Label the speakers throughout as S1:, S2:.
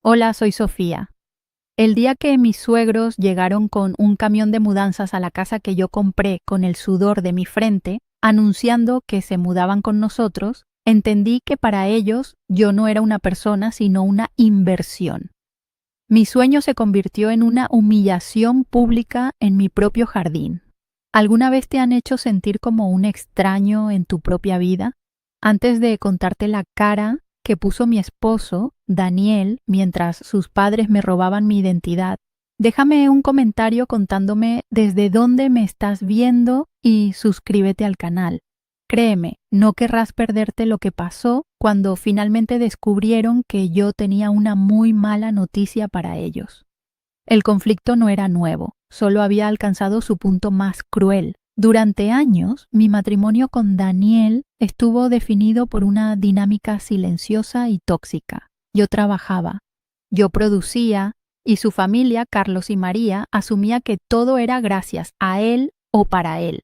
S1: Hola, soy Sofía. El día que mis suegros llegaron con un camión de mudanzas a la casa que yo compré con el sudor de mi frente, anunciando que se mudaban con nosotros, entendí que para ellos yo no era una persona, sino una inversión. Mi sueño se convirtió en una humillación pública en mi propio jardín. ¿Alguna vez te han hecho sentir como un extraño en tu propia vida? Antes de contarte la cara que puso mi esposo, Daniel, mientras sus padres me robaban mi identidad, déjame un comentario contándome desde dónde me estás viendo y suscríbete al canal. Créeme, no querrás perderte lo que pasó cuando finalmente descubrieron que yo tenía una muy mala noticia para ellos. El conflicto no era nuevo, solo había alcanzado su punto más cruel. Durante años, mi matrimonio con Daniel estuvo definido por una dinámica silenciosa y tóxica. Yo trabajaba, yo producía, y su familia, Carlos y María, asumía que todo era gracias a él o para él.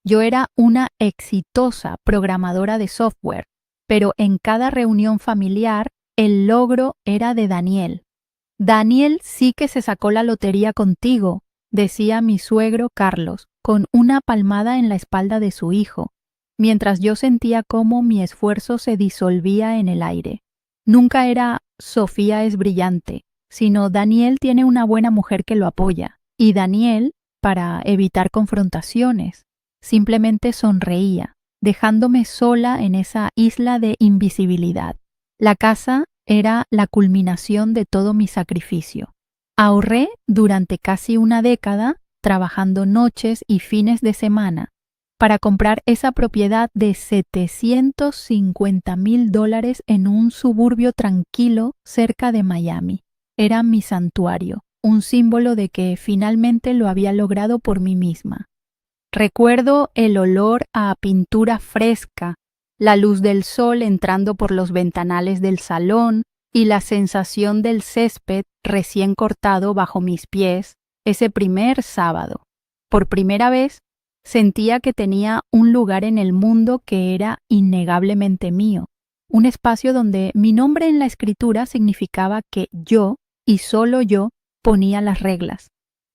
S1: Yo era una exitosa programadora de software, pero en cada reunión familiar el logro era de Daniel. Daniel sí que se sacó la lotería contigo, decía mi suegro Carlos, con una palmada en la espalda de su hijo, mientras yo sentía cómo mi esfuerzo se disolvía en el aire. Nunca era Sofía es brillante, sino Daniel tiene una buena mujer que lo apoya, y Daniel, para evitar confrontaciones, simplemente sonreía, dejándome sola en esa isla de invisibilidad. La casa era la culminación de todo mi sacrificio. Ahorré durante casi una década, trabajando noches y fines de semana, para comprar esa propiedad de $750,000 en un suburbio tranquilo cerca de Miami. Era mi santuario, un símbolo de que finalmente lo había logrado por mí misma. Recuerdo el olor a pintura fresca, la luz del sol entrando por los ventanales del salón y la sensación del césped recién cortado bajo mis pies ese primer sábado. Por primera vez sentía que tenía un lugar en el mundo que era innegablemente mío, un espacio donde mi nombre en la escritura significaba que yo, y solo yo, ponía las reglas.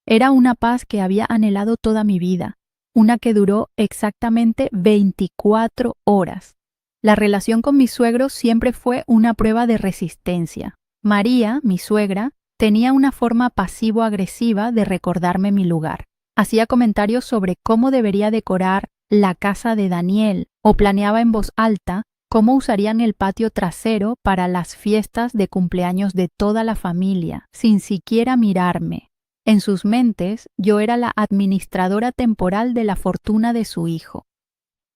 S1: Era una paz que había anhelado toda mi vida, una que duró exactamente 24 horas. La relación con mis suegros siempre fue una prueba de resistencia. María, mi suegra, tenía una forma pasivo-agresiva de recordarme mi lugar. Hacía comentarios sobre cómo debería decorar la casa de Daniel o planeaba en voz alta cómo usarían el patio trasero para las fiestas de cumpleaños de toda la familia, sin siquiera mirarme. En sus mentes, yo era la administradora temporal de la fortuna de su hijo.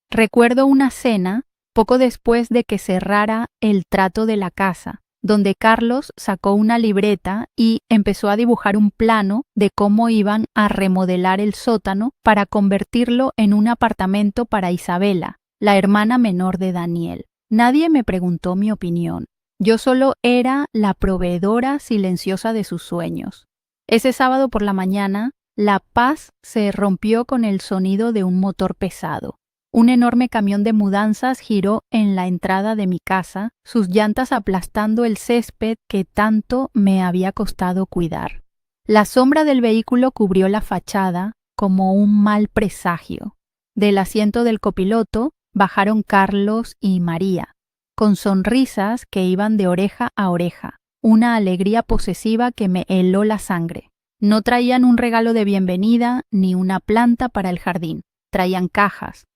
S1: Recuerdo una cena, poco después de que cerrara el trato de la casa, donde Carlos sacó una libreta y empezó a dibujar un plano de cómo iban a remodelar el sótano para convertirlo en un apartamento para Isabela, la hermana menor de Daniel. Nadie me preguntó mi opinión. Yo solo era la proveedora silenciosa de sus sueños. Ese sábado por la mañana, la paz se rompió con el sonido de un motor pesado. Un enorme camión de mudanzas giró en la entrada de mi casa, sus llantas aplastando el césped que tanto me había costado cuidar. La sombra del vehículo cubrió la fachada como un mal presagio. Del asiento del copiloto bajaron Carlos y María, con sonrisas que iban de oreja a oreja, una alegría posesiva que me heló la sangre. No traían un regalo de bienvenida ni una planta para el jardín, traían cajas,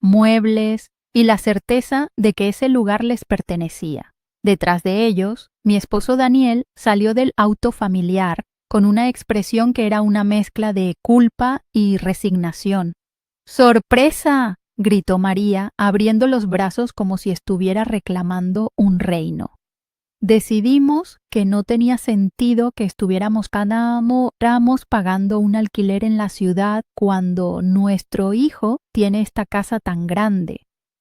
S1: muebles y la certeza de que ese lugar les pertenecía. Detrás de ellos, mi esposo Daniel salió del auto familiar con una expresión que era una mezcla de culpa y resignación. ¡Sorpresa!, gritó María, abriendo los brazos como si estuviera reclamando un reino. Decidimos que no tenía sentido que estuviéramos pagando un alquiler en la ciudad cuando nuestro hijo tiene esta casa tan grande.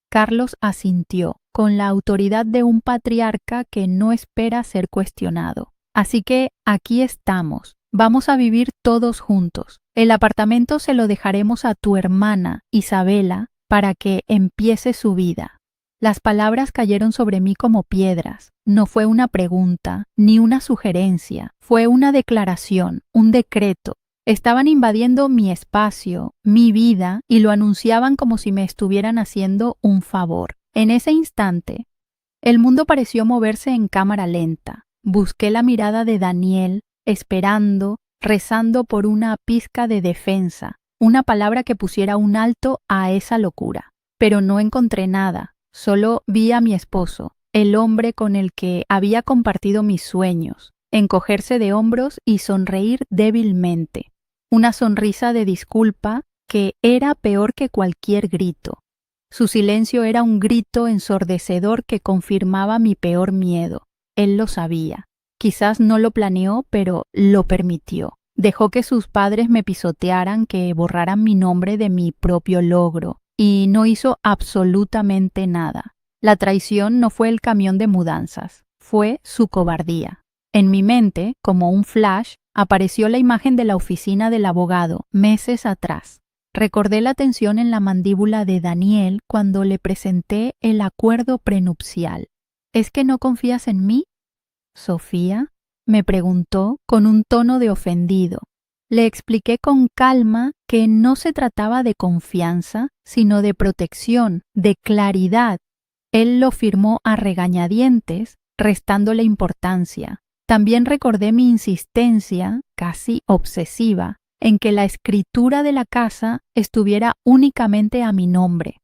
S1: Carlos asintió, con la autoridad de un patriarca que no espera ser cuestionado. Así que aquí estamos. Vamos a vivir todos juntos. El apartamento se lo dejaremos a tu hermana, Isabela, para que empiece su vida. Las palabras cayeron sobre mí como piedras. No fue una pregunta, ni una sugerencia, fue una declaración, un decreto. Estaban invadiendo mi espacio, mi vida, y lo anunciaban como si me estuvieran haciendo un favor. En ese instante, el mundo pareció moverse en cámara lenta. Busqué la mirada de Daniel, esperando, rezando por una pizca de defensa, una palabra que pusiera un alto a esa locura. Pero no encontré nada. Solo vi a mi esposo, el hombre con el que había compartido mis sueños, encogerse de hombros y sonreír débilmente. Una sonrisa de disculpa que era peor que cualquier grito. Su silencio era un grito ensordecedor que confirmaba mi peor miedo. Él lo sabía. Quizás no lo planeó, pero lo permitió. Dejó que sus padres me pisotearan, que borraran mi nombre de mi propio logro. Y no hizo absolutamente nada. La traición no fue el camión de mudanzas, fue su cobardía. En mi mente, como un flash, apareció la imagen de la oficina del abogado, meses atrás. Recordé la tensión en la mandíbula de Daniel cuando le presenté el acuerdo prenupcial. ¿Es que no confías en mí, Sofía?, me preguntó con un tono de ofendido. Le expliqué con calma que no se trataba de confianza, sino de protección, de claridad. Él lo firmó a regañadientes, restándole importancia. También recordé mi insistencia, casi obsesiva, en que la escritura de la casa estuviera únicamente a mi nombre.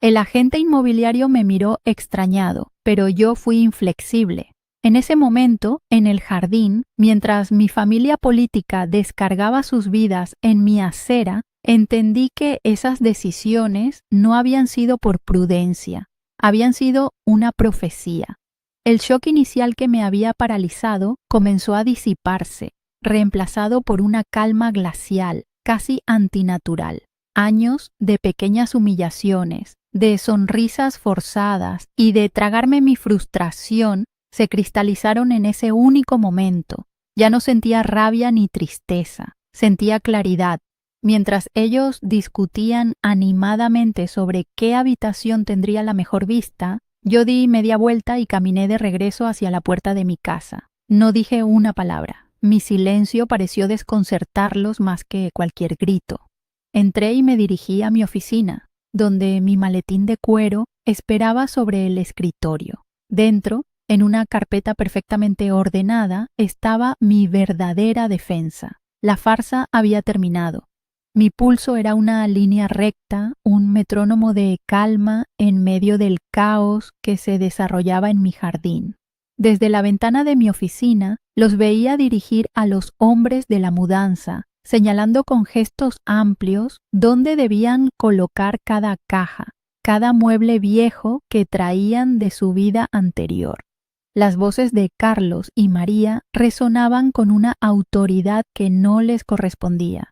S1: El agente inmobiliario me miró extrañado, pero yo fui inflexible. En ese momento, en el jardín, mientras mi familia política descargaba sus vidas en mi acera, entendí que esas decisiones no habían sido por prudencia, habían sido una profecía. El shock inicial que me había paralizado comenzó a disiparse, reemplazado por una calma glacial, casi antinatural. Años de pequeñas humillaciones, de sonrisas forzadas y de tragarme mi frustración se cristalizaron en ese único momento. Ya no sentía rabia ni tristeza, sentía claridad. Mientras ellos discutían animadamente sobre qué habitación tendría la mejor vista, yo di media vuelta y caminé de regreso hacia la puerta de mi casa. No dije una palabra. Mi silencio pareció desconcertarlos más que cualquier grito. Entré y me dirigí a mi oficina, donde mi maletín de cuero esperaba sobre el escritorio. Dentro, en una carpeta perfectamente ordenada, estaba mi verdadera defensa. La farsa había terminado. Mi pulso era una línea recta, un metrónomo de calma en medio del caos que se desarrollaba en mi jardín. Desde la ventana de mi oficina, los veía dirigir a los hombres de la mudanza, señalando con gestos amplios dónde debían colocar cada caja, cada mueble viejo que traían de su vida anterior. Las voces de Carlos y María resonaban con una autoridad que no les correspondía.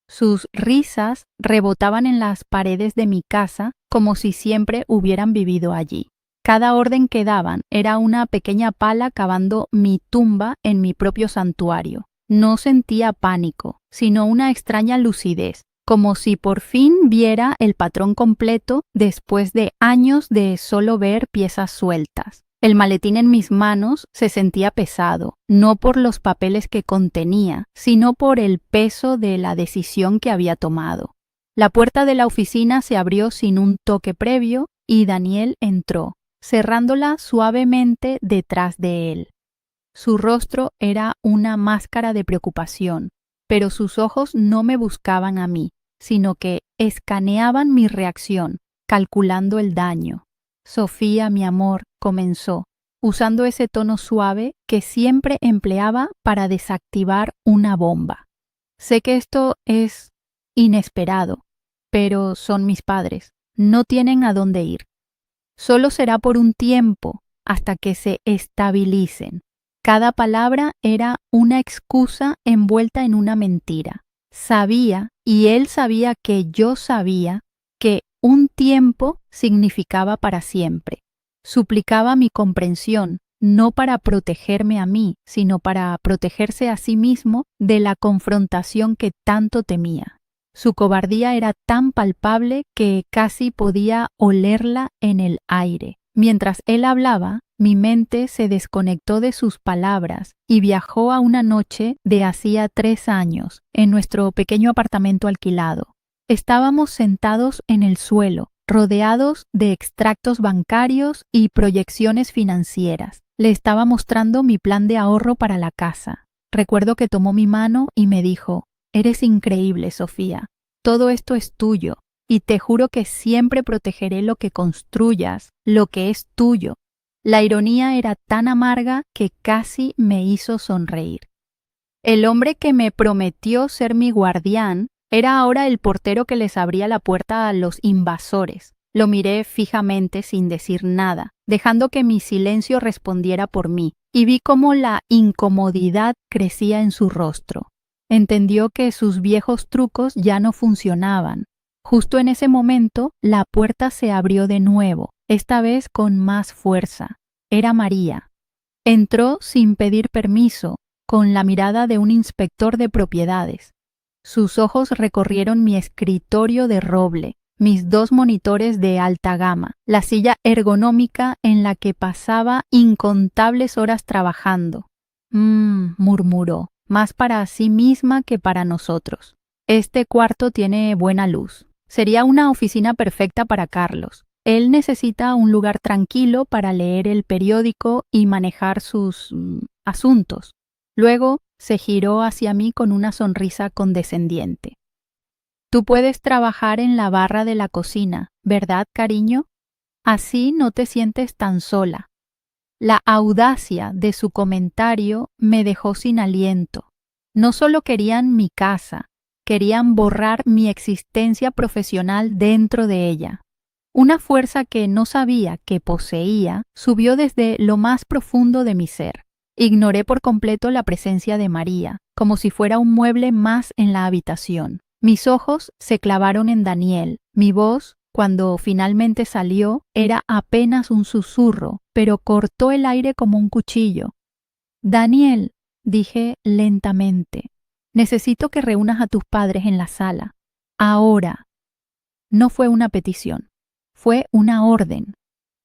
S1: Sus risas rebotaban en las paredes de mi casa como si siempre hubieran vivido allí. Cada orden que daban era una pequeña pala cavando mi tumba en mi propio santuario. No sentía pánico, sino una extraña lucidez, como si por fin viera el patrón completo después de años de solo ver piezas sueltas. El maletín en mis manos se sentía pesado, no por los papeles que contenía, sino por el peso de la decisión que había tomado. La puerta de la oficina se abrió sin un toque previo y Daniel entró, cerrándola suavemente detrás de él. Su rostro era una máscara de preocupación, pero sus ojos no me buscaban a mí, sino que escaneaban mi reacción, calculando el daño. Sofía, mi amor, comenzó, usando ese tono suave que siempre empleaba para desactivar una bomba. Sé que esto es inesperado, pero son mis padres. No tienen a dónde ir. Solo será por un tiempo, hasta que se estabilicen. Cada palabra era una excusa envuelta en una mentira. Sabía, y él sabía que yo sabía, que un tiempo significaba para siempre. Suplicaba mi comprensión, no para protegerme a mí, sino para protegerse a sí mismo de la confrontación que tanto temía. Su cobardía era tan palpable que casi podía olerla en el aire. Mientras él hablaba, mi mente se desconectó de sus palabras y viajó a una noche de hacía 3 años, en nuestro pequeño apartamento alquilado. Estábamos sentados en el suelo, rodeados de extractos bancarios y proyecciones financieras. Le estaba mostrando mi plan de ahorro para la casa. Recuerdo que tomó mi mano y me dijo: «Eres increíble, Sofía. Todo esto es tuyo, y te juro que siempre protegeré lo que construyas, lo que es tuyo». La ironía era tan amarga que casi me hizo sonreír. El hombre que me prometió ser mi guardián era ahora el portero que les abría la puerta a los invasores. Lo miré fijamente sin decir nada, dejando que mi silencio respondiera por mí, y vi cómo la incomodidad crecía en su rostro. Entendió que sus viejos trucos ya no funcionaban. Justo en ese momento, la puerta se abrió de nuevo, esta vez con más fuerza. Era María. Entró sin pedir permiso, con la mirada de un inspector de propiedades. Sus ojos recorrieron mi escritorio de roble, mis 2 monitores de alta gama, la silla ergonómica en la que pasaba incontables horas trabajando. Murmuró, más para sí misma que para nosotros. Este cuarto tiene buena luz. Sería una oficina perfecta para Carlos. Él necesita un lugar tranquilo para leer el periódico y manejar sus asuntos. Luego se giró hacia mí con una sonrisa condescendiente. «Tú puedes trabajar en la barra de la cocina, ¿verdad, cariño? Así no te sientes tan sola». La audacia de su comentario me dejó sin aliento. No solo querían mi casa, querían borrar mi existencia profesional dentro de ella. Una fuerza que no sabía que poseía subió desde lo más profundo de mi ser. Ignoré por completo la presencia de María, como si fuera un mueble más en la habitación. Mis ojos se clavaron en Daniel. Mi voz, cuando finalmente salió, era apenas un susurro, pero cortó el aire como un cuchillo. «Daniel», dije lentamente, «necesito que reúnas a tus padres en la sala. Ahora». No fue una petición, fue una orden.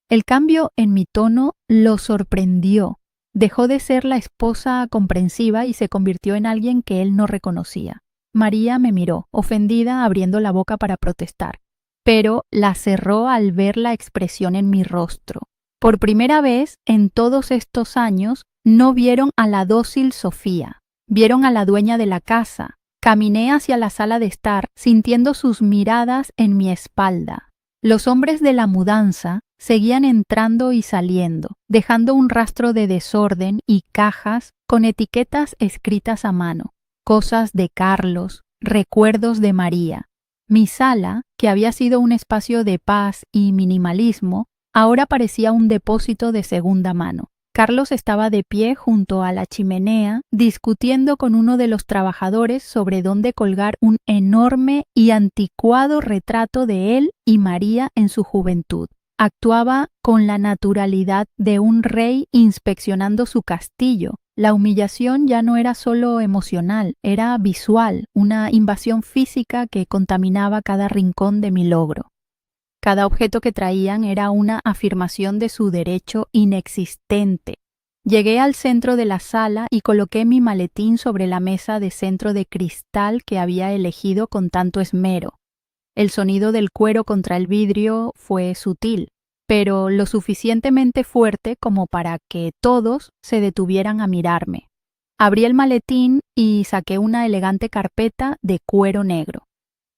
S1: El cambio en mi tono lo sorprendió. Dejó de ser la esposa comprensiva y se convirtió en alguien que él no reconocía. María me miró, ofendida, abriendo la boca para protestar, pero la cerró al ver la expresión en mi rostro. Por primera vez en todos estos años no vieron a la dócil Sofía, vieron a la dueña de la casa. Caminé hacia la sala de estar, sintiendo sus miradas en mi espalda. Los hombres de la mudanza seguían entrando y saliendo, dejando un rastro de desorden y cajas con etiquetas escritas a mano. Cosas de Carlos, recuerdos de María. Mi sala, que había sido un espacio de paz y minimalismo, ahora parecía un depósito de segunda mano. Carlos estaba de pie junto a la chimenea, discutiendo con uno de los trabajadores sobre dónde colgar un enorme y anticuado retrato de él y María en su juventud. Actuaba con la naturalidad de un rey inspeccionando su castillo. La humillación ya no era solo emocional, era visual, una invasión física que contaminaba cada rincón de mi logro. Cada objeto que traían era una afirmación de su derecho inexistente. Llegué al centro de la sala y coloqué mi maletín sobre la mesa de centro de cristal que había elegido con tanto esmero. El sonido del cuero contra el vidrio fue sutil, pero lo suficientemente fuerte como para que todos se detuvieran a mirarme. Abrí el maletín y saqué una elegante carpeta de cuero negro.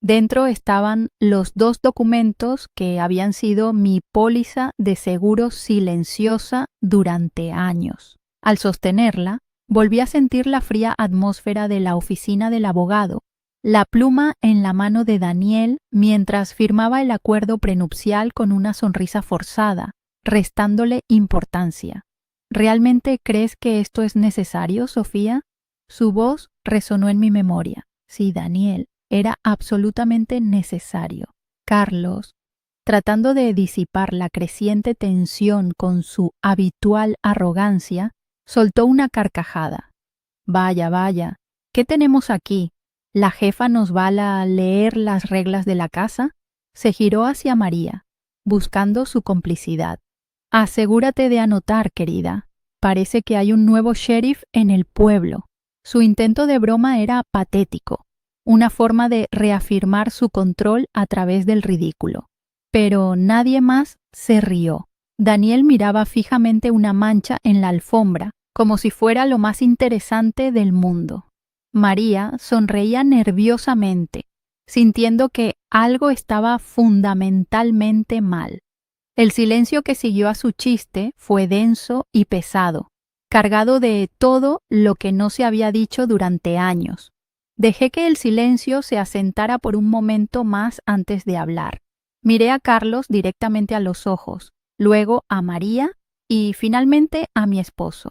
S1: Dentro estaban los 2 documentos que habían sido mi póliza de seguro silenciosa durante años. Al sostenerla, volví a sentir la fría atmósfera de la oficina del abogado, la pluma en la mano de Daniel mientras firmaba el acuerdo prenupcial con una sonrisa forzada, restándole importancia. ¿Realmente crees que esto es necesario, Sofía? Su voz resonó en mi memoria. Sí, Daniel. Era absolutamente necesario. Carlos, tratando de disipar la creciente tensión con su habitual arrogancia, soltó una carcajada. Vaya, vaya, ¿qué tenemos aquí? ¿La jefa nos va a leer las reglas de la casa? Se giró hacia María, buscando su complicidad. Asegúrate de anotar, querida. Parece que hay un nuevo sheriff en el pueblo. Su intento de broma era patético, una forma de reafirmar su control a través del ridículo. Pero nadie más se rió. Daniel miraba fijamente una mancha en la alfombra, como si fuera lo más interesante del mundo. María sonreía nerviosamente, sintiendo que algo estaba fundamentalmente mal. El silencio que siguió a su chiste fue denso y pesado, cargado de todo lo que no se había dicho durante años. Dejé que el silencio se asentara por un momento más antes de hablar. Miré a Carlos directamente a los ojos, luego a María y finalmente a mi esposo.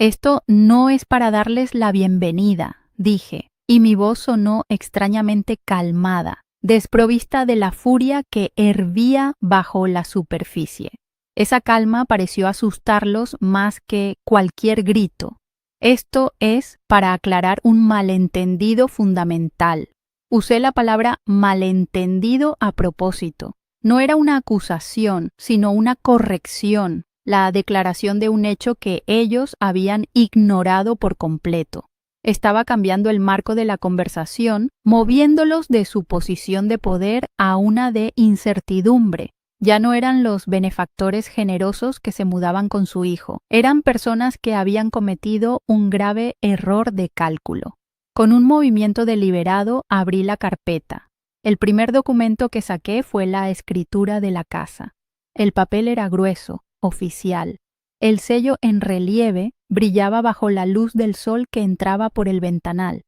S1: Esto no es para darles la bienvenida, dije, y mi voz sonó extrañamente calmada, desprovista de la furia que hervía bajo la superficie. Esa calma pareció asustarlos más que cualquier grito. Esto es para aclarar un malentendido fundamental. Usé la palabra malentendido a propósito. No era una acusación, sino una corrección, la declaración de un hecho que ellos habían ignorado por completo. Estaba cambiando el marco de la conversación, moviéndolos de su posición de poder a una de incertidumbre. Ya no eran los benefactores generosos que se mudaban con su hijo, eran personas que habían cometido un grave error de cálculo. Con un movimiento deliberado abrí la carpeta. El primer documento que saqué fue la escritura de la casa. El papel era grueso, oficial. El sello en relieve brillaba bajo la luz del sol que entraba por el ventanal.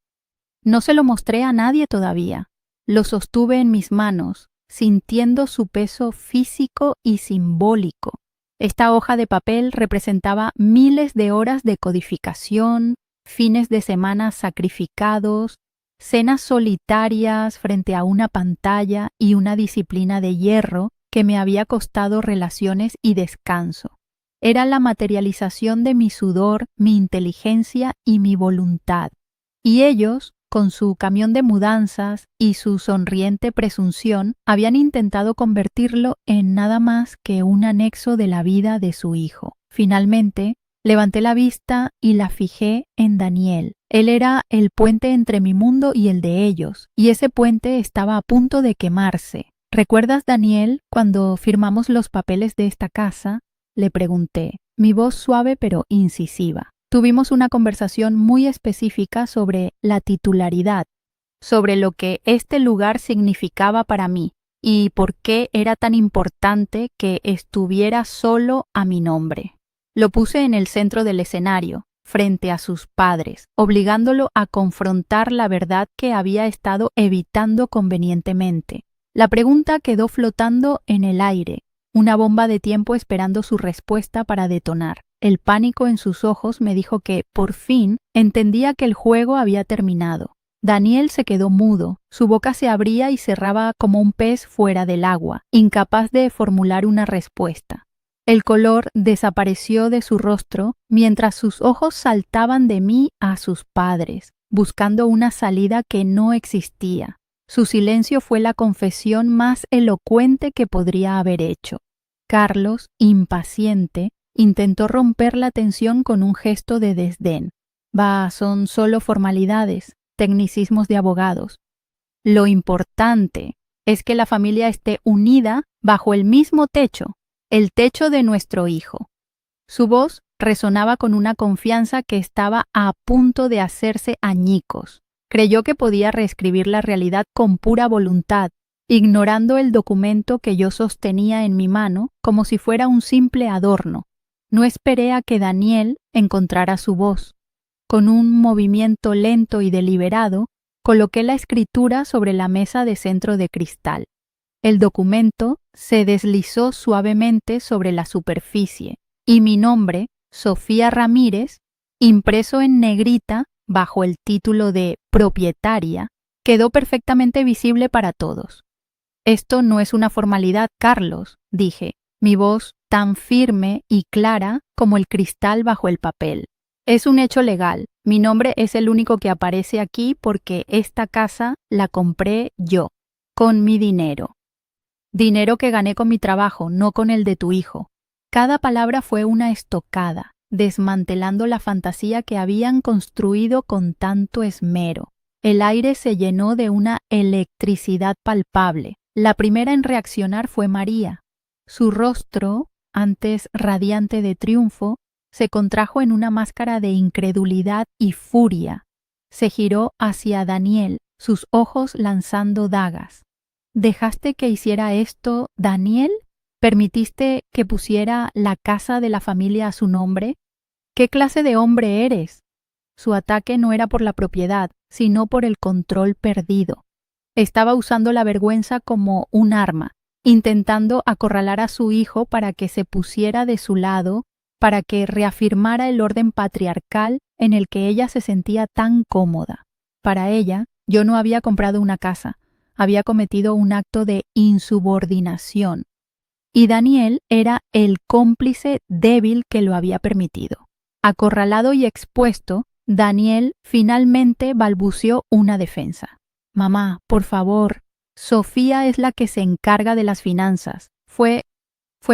S1: No se lo mostré a nadie todavía. Lo sostuve en mis manos, sintiendo su peso físico y simbólico. Esta hoja de papel representaba miles de horas de codificación, fines de semana sacrificados, cenas solitarias frente a una pantalla y una disciplina de hierro que me había costado relaciones y descanso. Era la materialización de mi sudor, mi inteligencia y mi voluntad. Y ellos, con su camión de mudanzas y su sonriente presunción, habían intentado convertirlo en nada más que un anexo de la vida de su hijo. Finalmente, levanté la vista y la fijé en Daniel. Él era el puente entre mi mundo y el de ellos, y ese puente estaba a punto de quemarse. ¿Recuerdas, Daniel, cuando firmamos los papeles de esta casa? Le pregunté, mi voz suave pero incisiva. Tuvimos una conversación muy específica sobre la titularidad, sobre lo que este lugar significaba para mí y por qué era tan importante que estuviera solo a mi nombre. Lo puse en el centro del escenario, frente a sus padres, obligándolo a confrontar la verdad que había estado evitando convenientemente. La pregunta quedó flotando en el aire, una bomba de tiempo esperando su respuesta para detonar. El pánico en sus ojos me dijo que, por fin, entendía que el juego había terminado. Daniel se quedó mudo, su boca se abría y cerraba como un pez fuera del agua, incapaz de formular una respuesta. El color desapareció de su rostro mientras sus ojos saltaban de mí a sus padres, buscando una salida que no existía. Su silencio fue la confesión más elocuente que podría haber hecho. Carlos, impaciente, intentó romper la tensión con un gesto de desdén. Bah, son solo formalidades, tecnicismos de abogados. Lo importante es que la familia esté unida bajo el mismo techo, el techo de nuestro hijo. Su voz resonaba con una confianza que estaba a punto de hacerse añicos. Creyó que podía reescribir la realidad con pura voluntad, ignorando el documento que yo sostenía en mi mano como si fuera un simple adorno. No esperé a que Daniel encontrara su voz. Con un movimiento lento y deliberado, coloqué la escritura sobre la mesa de centro de cristal. El documento se deslizó suavemente sobre la superficie y mi nombre, Sofía Ramírez, impreso en negrita bajo el título de propietaria, quedó perfectamente visible para todos. Esto no es una formalidad, Carlos, dije, mi voz tan firme y clara como el cristal bajo el papel. Es un hecho legal. Mi nombre es el único que aparece aquí porque esta casa la compré yo, con mi dinero. Dinero que gané con mi trabajo, no con el de tu hijo. Cada palabra fue una estocada, desmantelando la fantasía que habían construido con tanto esmero. El aire se llenó de una electricidad palpable. La primera en reaccionar fue María. Su rostro, antes radiante de triunfo, se contrajo en una máscara de incredulidad y furia. Se giró hacia Daniel, sus ojos lanzando dagas. ¿Dejaste que hiciera esto, Daniel? ¿Permitiste que pusiera la casa de la familia a su nombre? ¿Qué clase de hombre eres? Su ataque no era por la propiedad, sino por el control perdido. Estaba usando la vergüenza como un arma, intentando acorralar a su hijo para que se pusiera de su lado, para que reafirmara el orden patriarcal en el que ella se sentía tan cómoda. Para ella, yo no había comprado una casa, había cometido un acto de insubordinación. Y Daniel era el cómplice débil que lo había permitido. Acorralado y expuesto, Daniel finalmente balbuceó una defensa. Mamá, por favor, Sofía es la que se encarga de las finanzas. Fue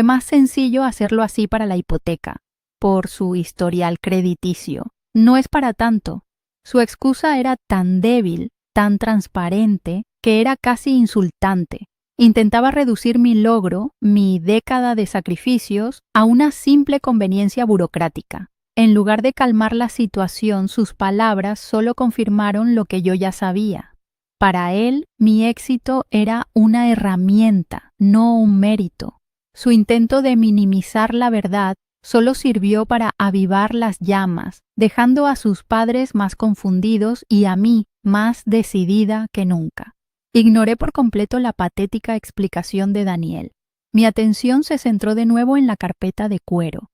S1: más sencillo hacerlo así para la hipoteca, por su historial crediticio. No es para tanto. Su excusa era tan débil, tan transparente, que era casi insultante. Intentaba reducir mi logro, mi década de sacrificios, a una simple conveniencia burocrática. En lugar de calmar la situación, sus palabras solo confirmaron lo que yo ya sabía. Para él, mi éxito era una herramienta, no un mérito. Su intento de minimizar la verdad solo sirvió para avivar las llamas, dejando a sus padres más confundidos y a mí más decidida que nunca. Ignoré por completo la patética explicación de Daniel. Mi atención se centró de nuevo en la carpeta de cuero.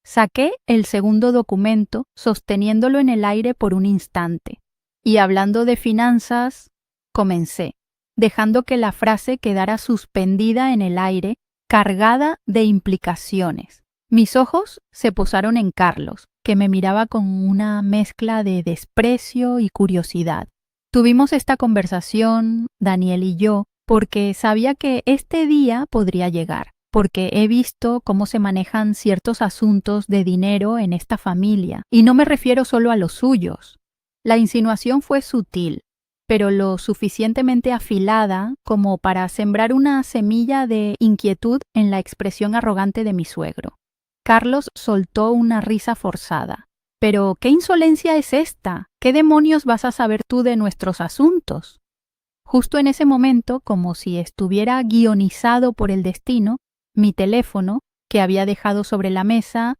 S1: Saqué el segundo documento, sosteniéndolo en el aire por un instante, y hablando de finanzas, comencé, dejando que la frase quedara suspendida en el aire, cargada de implicaciones. Mis ojos se posaron en Carlos, que me miraba con una mezcla de desprecio y curiosidad. Tuvimos esta conversación, Daniel y yo, porque sabía que este día podría llegar, porque he visto cómo se manejan ciertos asuntos de dinero en esta familia, y no me refiero solo a los suyos. La insinuación fue sutil, pero lo suficientemente afilada como para sembrar una semilla de inquietud en la expresión arrogante de mi suegro. Carlos soltó una risa forzada. «¿Pero qué insolencia es esta? ¿Qué demonios vas a saber tú de nuestros asuntos?» Justo en ese momento, como si estuviera guionizado por el destino, mi teléfono, que había dejado sobre la mesa,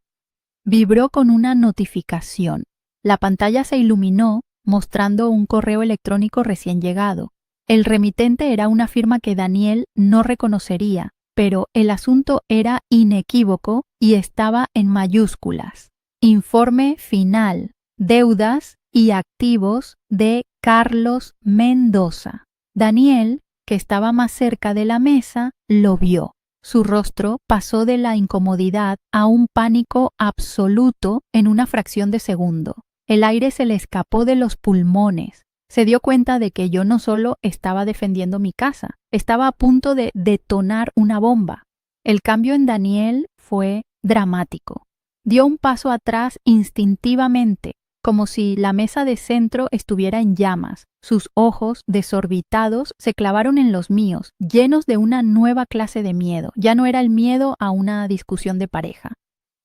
S1: vibró con una notificación. La pantalla se iluminó, mostrando un correo electrónico recién llegado. El remitente era una firma que Daniel no reconocería, pero el asunto era inequívoco y estaba en mayúsculas. Informe final, deudas y activos de Carlos Mendoza. Daniel, que estaba más cerca de la mesa, lo vio. Su rostro pasó de la incomodidad a un pánico absoluto en una fracción de segundo. El aire se le escapó de los pulmones. Se dio cuenta de que yo no solo estaba defendiendo mi casa, estaba a punto de detonar una bomba. El cambio en Daniel fue dramático. Dio un paso atrás instintivamente, como si la mesa de centro estuviera en llamas. Sus ojos, desorbitados, se clavaron en los míos, llenos de una nueva clase de miedo. Ya no era el miedo a una discusión de pareja.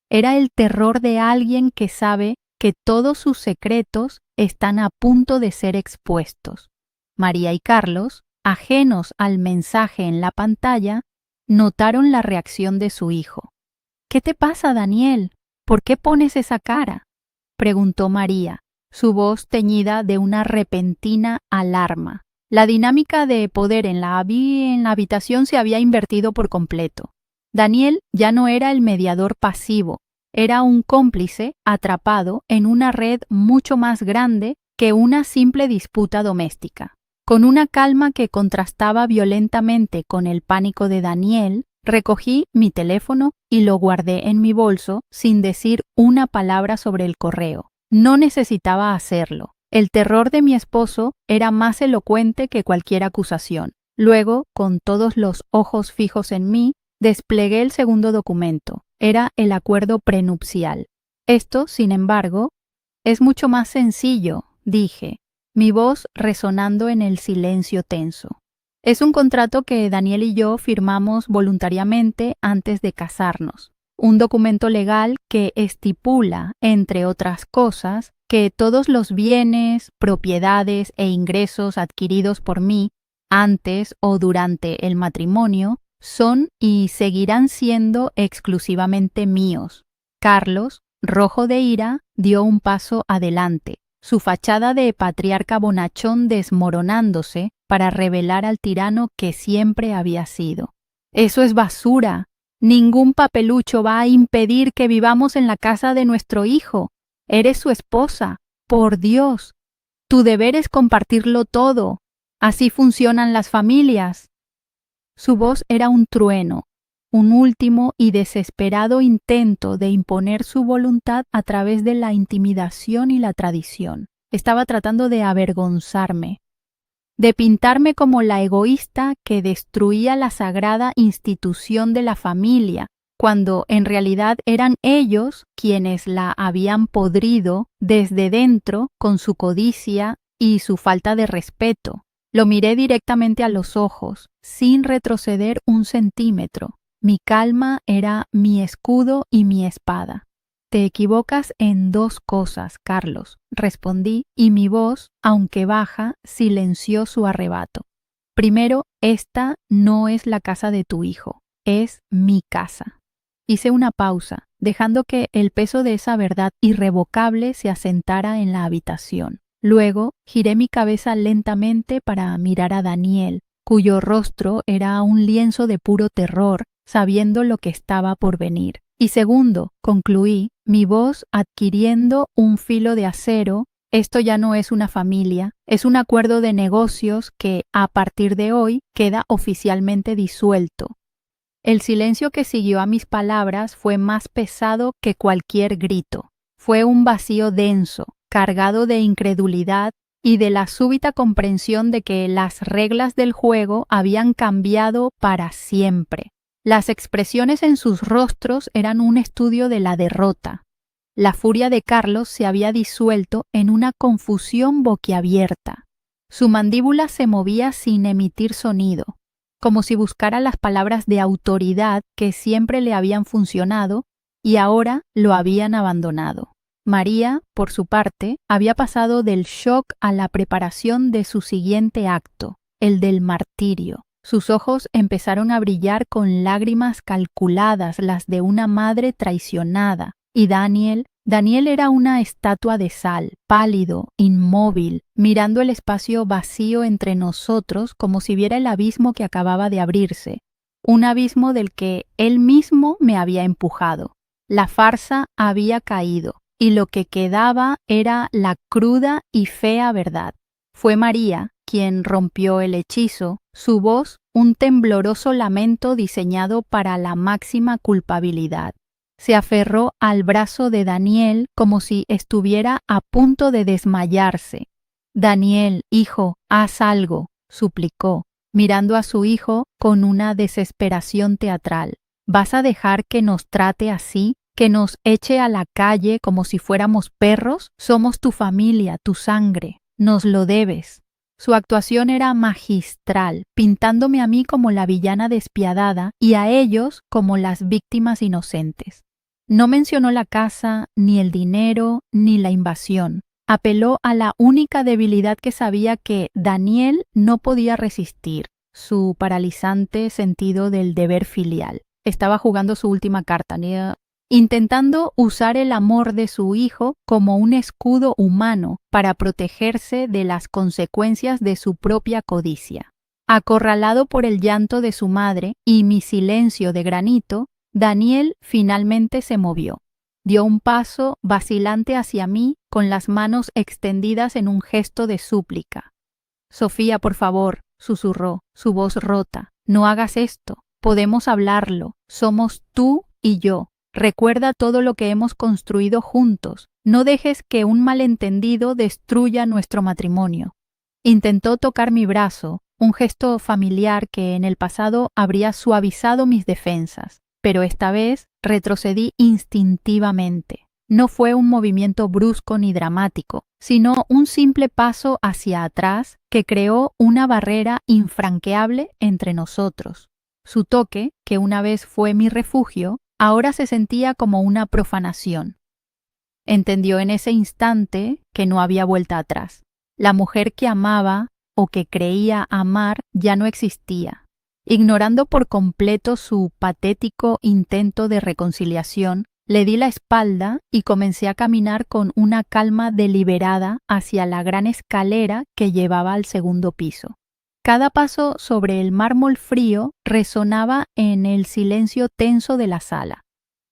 S1: Era el terror de alguien que sabe que todos sus secretos están a punto de ser expuestos. María y Carlos, ajenos al mensaje en la pantalla, notaron la reacción de su hijo. «¿Qué te pasa, Daniel? ¿Por qué pones esa cara?», preguntó María, su voz teñida de una repentina alarma. La dinámica de poder en la habitación se había invertido por completo. Daniel ya no era el mediador pasivo, era un cómplice atrapado en una red mucho más grande que una simple disputa doméstica. Con una calma que contrastaba violentamente con el pánico de Daniel, Recogí mi teléfono y lo guardé en mi bolso sin decir una palabra sobre el correo. No necesitaba hacerlo. El terror de mi esposo era más elocuente que cualquier acusación. Luego, con todos los ojos fijos en mí, desplegué el segundo documento. Era el acuerdo prenupcial. Esto, sin embargo, es mucho más sencillo, dije, mi voz resonando en el silencio tenso. Es un contrato que Daniel y yo firmamos voluntariamente antes de casarnos. Un documento legal que estipula, entre otras cosas, que todos los bienes, propiedades e ingresos adquiridos por mí antes o durante el matrimonio son y seguirán siendo exclusivamente míos. Carlos, rojo de ira, dio un paso adelante, su fachada de patriarca bonachón desmoronándose para revelar al tirano que siempre había sido. Eso es basura. Ningún papelucho va a impedir que vivamos en la casa de nuestro hijo. Eres su esposa. Por Dios. Tu deber es compartirlo todo. Así funcionan las familias. Su voz era un trueno, un último y desesperado intento de imponer su voluntad a través de la intimidación y la tradición. Estaba tratando de avergonzarme, de pintarme como la egoísta que destruía la sagrada institución de la familia, cuando en realidad eran ellos quienes la habían podrido desde dentro con su codicia y su falta de respeto. Lo miré directamente a los ojos, sin retroceder un centímetro. Mi calma era mi escudo y mi espada. Te equivocas en dos cosas, Carlos, respondí, y mi voz, aunque baja, silenció su arrebato. Primero, esta no es la casa de tu hijo, es mi casa. Hice una pausa, dejando que el peso de esa verdad irrevocable se asentara en la habitación. Luego, giré mi cabeza lentamente para mirar a Daniel, cuyo rostro era un lienzo de puro terror, sabiendo lo que estaba por venir. Y segundo, concluí, mi voz adquiriendo un filo de acero, esto ya no es una familia, es un acuerdo de negocios que, a partir de hoy, queda oficialmente disuelto. El silencio que siguió a mis palabras fue más pesado que cualquier grito. Fue un vacío denso, cargado de incredulidad y de la súbita comprensión de que las reglas del juego habían cambiado para siempre. Las expresiones en sus rostros eran un estudio de la derrota. La furia de Carlos se había disuelto en una confusión boquiabierta. Su mandíbula se movía sin emitir sonido, como si buscara las palabras de autoridad que siempre le habían funcionado y ahora lo habían abandonado. María, por su parte, había pasado del shock a la preparación de su siguiente acto, el del martirio. Sus ojos empezaron a brillar con lágrimas calculadas, las de una madre traicionada, y Daniel era una estatua de sal, pálido, inmóvil, mirando el espacio vacío entre nosotros como si viera el abismo que acababa de abrirse, un abismo del que él mismo me había empujado. La farsa había caído, y lo que quedaba era la cruda y fea verdad. Fue María quien rompió el hechizo, su voz un tembloroso lamento diseñado para la máxima culpabilidad. Se aferró al brazo de Daniel como si estuviera a punto de desmayarse. Daniel, hijo, haz algo, suplicó, mirando a su hijo con una desesperación teatral. ¿Vas a dejar que nos trate así? ¿Que nos eche a la calle como si fuéramos perros? Somos tu familia, tu sangre. Nos lo debes. Su actuación era magistral, pintándome a mí como la villana despiadada y a ellos como las víctimas inocentes. No mencionó la casa, ni el dinero, ni la invasión. Apeló a la única debilidad que sabía que Daniel no podía resistir, su paralizante sentido del deber filial. Estaba jugando su última carta, intentando usar el amor de su hijo como un escudo humano para protegerse de las consecuencias de su propia codicia. Acorralado por el llanto de su madre y mi silencio de granito, Daniel finalmente se movió. Dio un paso vacilante hacia mí con las manos extendidas en un gesto de súplica. «Sofía, por favor», susurró, su voz rota, «no hagas esto. Podemos hablarlo. Somos tú y yo. Recuerda todo lo que hemos construido juntos. No dejes que un malentendido destruya nuestro matrimonio. Intentó tocar mi brazo, un gesto familiar que en el pasado habría suavizado mis defensas, pero esta vez retrocedí instintivamente. No fue un movimiento brusco ni dramático, sino un simple paso hacia atrás que creó una barrera infranqueable entre nosotros. Su toque, que una vez fue mi refugio, ahora se sentía como una profanación. Entendió en ese instante que no había vuelta atrás. La mujer que amaba o que creía amar ya no existía. Ignorando por completo su patético intento de reconciliación, le di la espalda y comencé a caminar con una calma deliberada hacia la gran escalera que llevaba al segundo piso. Cada paso sobre el mármol frío resonaba en el silencio tenso de la sala.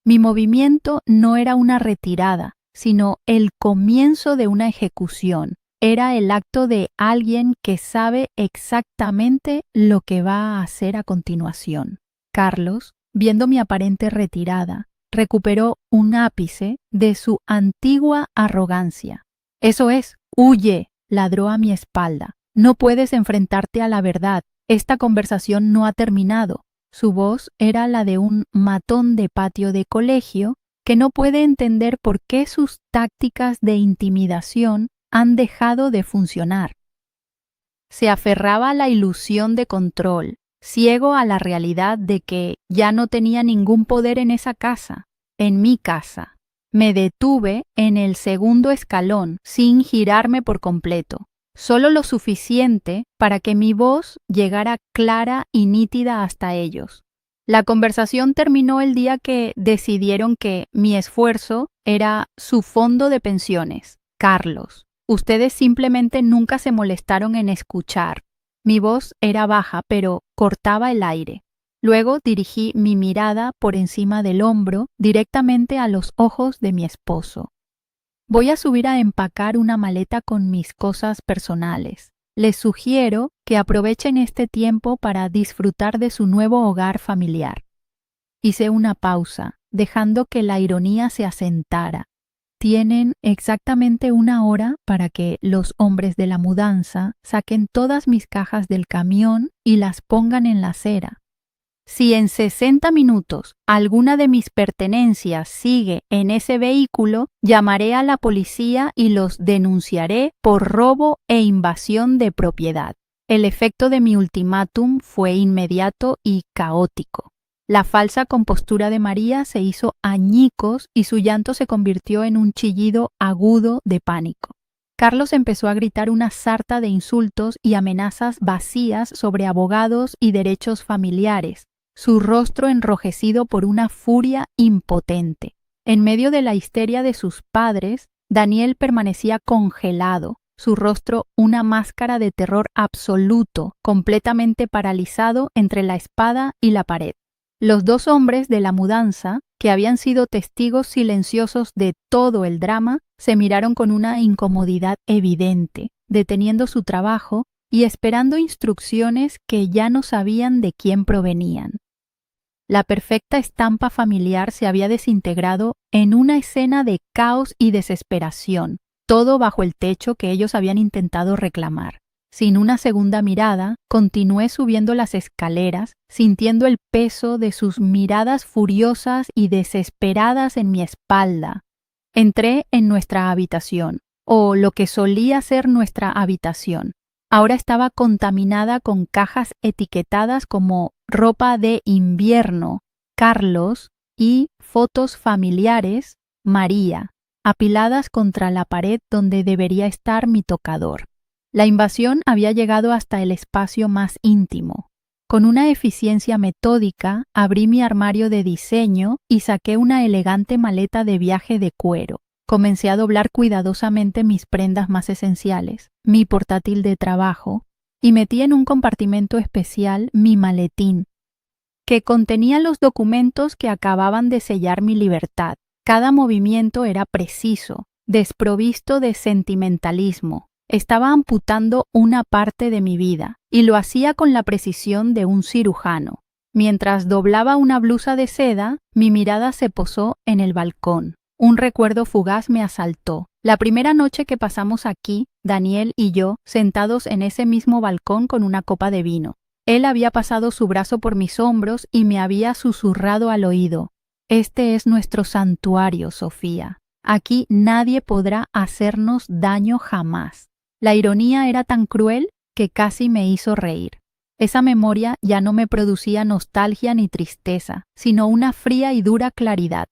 S1: Mi movimiento no era una retirada, sino el comienzo de una ejecución. Era el acto de alguien que sabe exactamente lo que va a hacer a continuación. Carlos, viendo mi aparente retirada, recuperó un ápice de su antigua arrogancia. «Eso es, huye», ladró a mi espalda. «No puedes enfrentarte a la verdad. Esta conversación no ha terminado». Su voz era la de un matón de patio de colegio que no puede entender por qué sus tácticas de intimidación han dejado de funcionar. Se aferraba a la ilusión de control, ciego a la realidad de que ya no tenía ningún poder en esa casa, en mi casa. Me detuve en el segundo escalón sin girarme por completo, solo lo suficiente para que mi voz llegara clara y nítida hasta ellos. La conversación terminó el día que decidieron que mi esfuerzo era su fondo de pensiones. «Carlos, ustedes simplemente nunca se molestaron en escuchar». Mi voz era baja, pero cortaba el aire. Luego dirigí mi mirada por encima del hombro directamente a los ojos de mi esposo. «Voy a subir a empacar una maleta con mis cosas personales. Les sugiero que aprovechen este tiempo para disfrutar de su nuevo hogar familiar». Hice una pausa, dejando que la ironía se asentara. «Tienen exactamente 1 hora para que los hombres de la mudanza saquen todas mis cajas del camión y las pongan en la acera. Si en 60 minutos alguna de mis pertenencias sigue en ese vehículo, llamaré a la policía y los denunciaré por robo e invasión de propiedad». El efecto de mi ultimátum fue inmediato y caótico. La falsa compostura de María se hizo añicos y su llanto se convirtió en un chillido agudo de pánico. Carlos empezó a gritar una sarta de insultos y amenazas vacías sobre abogados y derechos familiares, su rostro enrojecido por una furia impotente. En medio de la histeria de sus padres, Daniel permanecía congelado, su rostro una máscara de terror absoluto, completamente paralizado entre la espada y la pared. Los 2 hombres de la mudanza, que habían sido testigos silenciosos de todo el drama, se miraron con una incomodidad evidente, deteniendo su trabajo y esperando instrucciones que ya no sabían de quién provenían. La perfecta estampa familiar se había desintegrado en una escena de caos y desesperación, todo bajo el techo que ellos habían intentado reclamar. Sin una segunda mirada, continué subiendo las escaleras, sintiendo el peso de sus miradas furiosas y desesperadas en mi espalda. Entré en nuestra habitación, o lo que solía ser nuestra habitación. Ahora estaba contaminada con cajas etiquetadas como ropa de invierno, Carlos, y fotos familiares, María, apiladas contra la pared donde debería estar mi tocador. La invasión había llegado hasta el espacio más íntimo. Con una eficiencia metódica, abrí mi armario de diseño y saqué una elegante maleta de viaje de cuero. Comencé a doblar cuidadosamente mis prendas más esenciales, mi portátil de trabajo, y metí en un compartimento especial mi maletín, que contenía los documentos que acababan de sellar mi libertad. Cada movimiento era preciso, desprovisto de sentimentalismo. Estaba amputando una parte de mi vida, y lo hacía con la precisión de un cirujano. Mientras doblaba una blusa de seda, mi mirada se posó en el balcón. Un recuerdo fugaz me asaltó. La primera noche que pasamos aquí, Daniel y yo, sentados en ese mismo balcón con una copa de vino. Él había pasado su brazo por mis hombros y me había susurrado al oído: «Este es nuestro santuario, Sofía. Aquí nadie podrá hacernos daño jamás». La ironía era tan cruel que casi me hizo reír. Esa memoria ya no me producía nostalgia ni tristeza, sino una fría y dura claridad.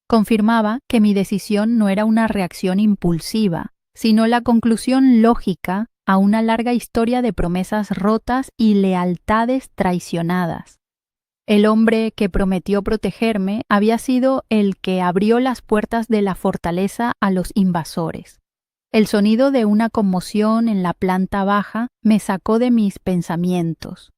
S1: Confirmaba que mi decisión no era una reacción impulsiva, sino la conclusión lógica a una larga historia de promesas rotas y lealtades traicionadas. El hombre que prometió protegerme había sido el que abrió las puertas de la fortaleza a los invasores. El sonido de una conmoción en la planta baja me sacó de mis pensamientos.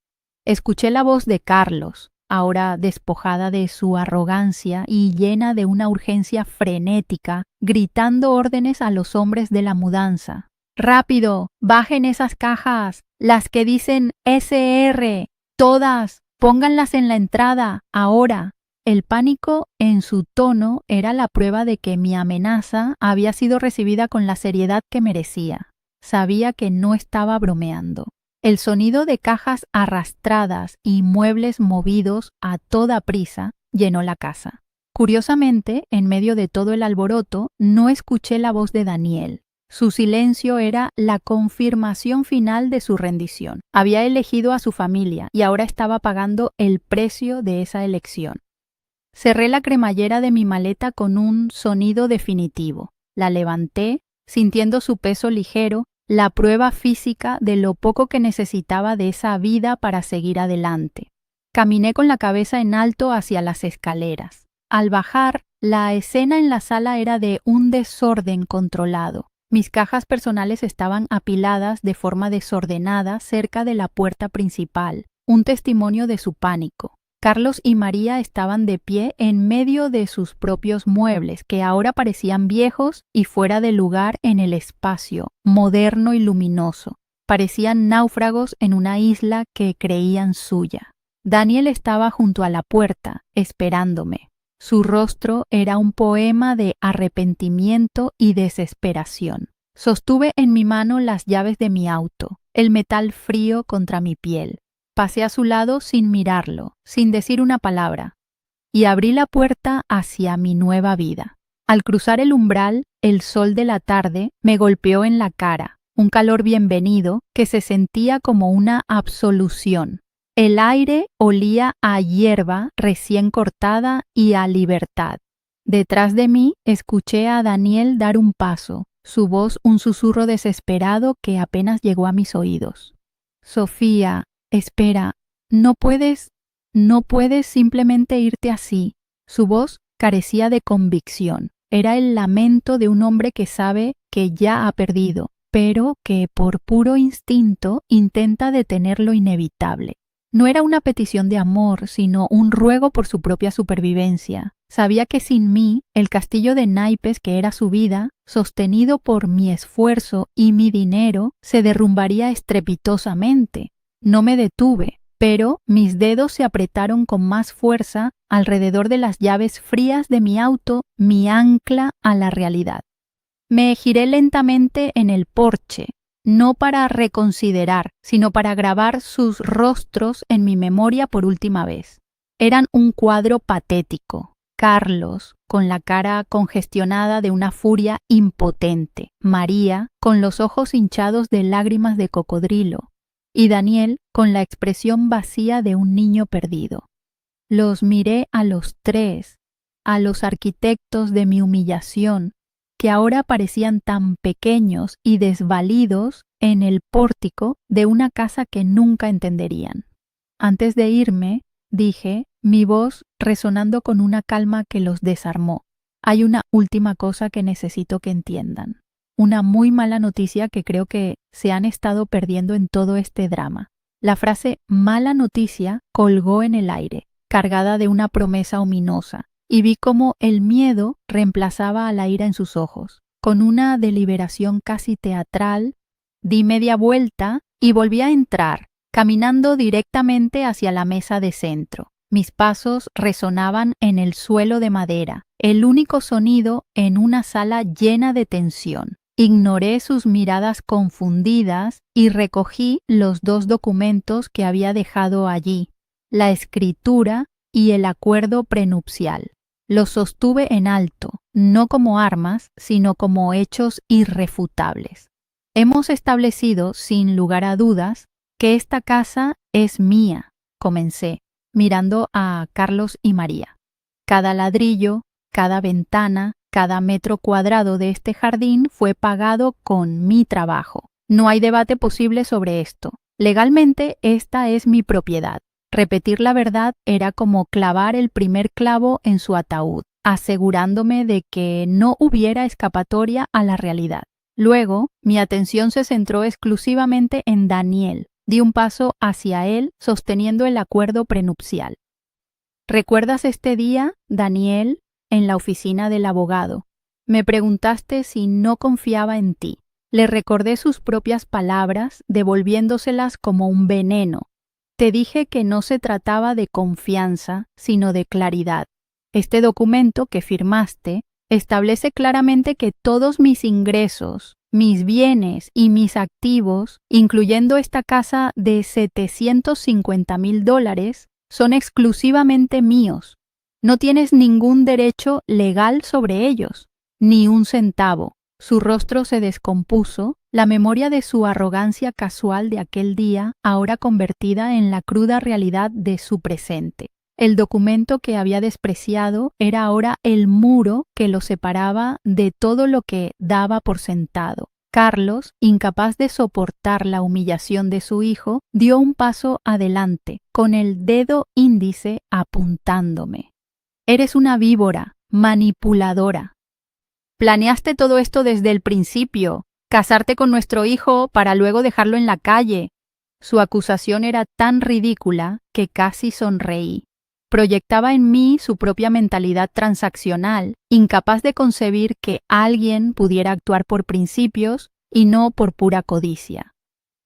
S1: Escuché la voz de Carlos, ahora despojada de su arrogancia y llena de una urgencia frenética, gritando órdenes a los hombres de la mudanza. «¡Rápido! ¡Bajen esas cajas! ¡Las que dicen SR! ¡Todas! ¡Pónganlas en la entrada! ¡Ahora!». El pánico en su tono era la prueba de que mi amenaza había sido recibida con la seriedad que merecía. Sabía que no estaba bromeando. El sonido de cajas arrastradas y muebles movidos a toda prisa llenó la casa. Curiosamente, en medio de todo el alboroto, no escuché la voz de Daniel. Su silencio era la confirmación final de su rendición. Había elegido a su familia y ahora estaba pagando el precio de esa elección. Cerré la cremallera de mi maleta con un sonido definitivo. La levanté, sintiendo su peso ligero, la prueba física de lo poco que necesitaba de esa vida para seguir adelante. Caminé con la cabeza en alto hacia las escaleras. Al bajar, la escena en la sala era de un desorden controlado. Mis cajas personales estaban apiladas de forma desordenada cerca de la puerta principal, un testimonio de su pánico. Carlos y María estaban de pie en medio de sus propios muebles, que ahora parecían viejos y fuera de lugar en el espacio, moderno y luminoso. Parecían náufragos en una isla que creían suya. Daniel estaba junto a la puerta, esperándome. Su rostro era un poema de arrepentimiento y desesperación. Sostuve en mi mano las llaves de mi auto, el metal frío contra mi piel. Pasé a su lado sin mirarlo, sin decir una palabra, y abrí la puerta hacia mi nueva vida. Al cruzar el umbral, el sol de la tarde me golpeó en la cara, un calor bienvenido que se sentía como una absolución. El aire olía a hierba recién cortada y a libertad. Detrás de mí escuché a Daniel dar un paso, su voz un susurro desesperado que apenas llegó a mis oídos. «Sofía, espera, no puedes simplemente irte así». Su voz carecía de convicción. Era el lamento de un hombre que sabe que ya ha perdido, pero que por puro instinto intenta detener lo inevitable. No era una petición de amor, sino un ruego por su propia supervivencia. Sabía que sin mí, el castillo de naipes que era su vida, sostenido por mi esfuerzo y mi dinero, se derrumbaría estrepitosamente. No me detuve, pero mis dedos se apretaron con más fuerza alrededor de las llaves frías de mi auto, mi ancla a la realidad. Me giré lentamente en el porche, no para reconsiderar, sino para grabar sus rostros en mi memoria por última vez. Eran un cuadro patético. Carlos, con la cara congestionada de una furia impotente. María, con los ojos hinchados de lágrimas de cocodrilo. Y Daniel, con la expresión vacía de un niño perdido. Los miré a los tres, a los arquitectos de mi humillación, que ahora parecían tan pequeños y desvalidos en el pórtico de una casa que nunca entenderían. Antes de irme, dije, mi voz resonando con una calma que los desarmó: hay una última cosa que necesito que entiendan. Una muy mala noticia que creo que se han estado perdiendo en todo este drama. La frase «mala noticia» colgó en el aire, cargada de una promesa ominosa, y vi cómo el miedo reemplazaba a la ira en sus ojos. Con una deliberación casi teatral, di media vuelta y volví a entrar, caminando directamente hacia la mesa de centro. Mis pasos resonaban en el suelo de madera, el único sonido en una sala llena de tensión. Ignoré sus miradas confundidas y recogí los 2 documentos que había dejado allí, la escritura y el acuerdo prenupcial. Los sostuve en alto, no como armas, sino como hechos irrefutables. Hemos establecido, sin lugar a dudas, que esta casa es mía, comencé, mirando a Carlos y María. Cada ladrillo, cada ventana, cada metro cuadrado de este jardín fue pagado con mi trabajo. No hay debate posible sobre esto. Legalmente, esta es mi propiedad. Repetir la verdad era como clavar el primer clavo en su ataúd, asegurándome de que no hubiera escapatoria a la realidad. Luego, mi atención se centró exclusivamente en Daniel. Di un paso hacia él, sosteniendo el acuerdo prenupcial. ¿Recuerdas este día, Daniel, en la oficina del abogado? Me preguntaste si no confiaba en ti. Le recordé sus propias palabras, devolviéndoselas como un veneno. Te dije que no se trataba de confianza, sino de claridad. Este documento que firmaste establece claramente que todos mis ingresos, mis bienes y mis activos, incluyendo esta casa de $750,000, son exclusivamente míos. No tienes ningún derecho legal sobre ellos, ni un centavo. Su rostro se descompuso, la memoria de su arrogancia casual de aquel día, ahora convertida en la cruda realidad de su presente. El documento que había despreciado era ahora el muro que lo separaba de todo lo que daba por sentado. Carlos, incapaz de soportar la humillación de su hijo, dio un paso adelante, con el dedo índice apuntándome. Eres una víbora, manipuladora. Planeaste todo esto desde el principio, casarte con nuestro hijo para luego dejarlo en la calle. Su acusación era tan ridícula que casi sonreí. Proyectaba en mí su propia mentalidad transaccional, incapaz de concebir que alguien pudiera actuar por principios y no por pura codicia.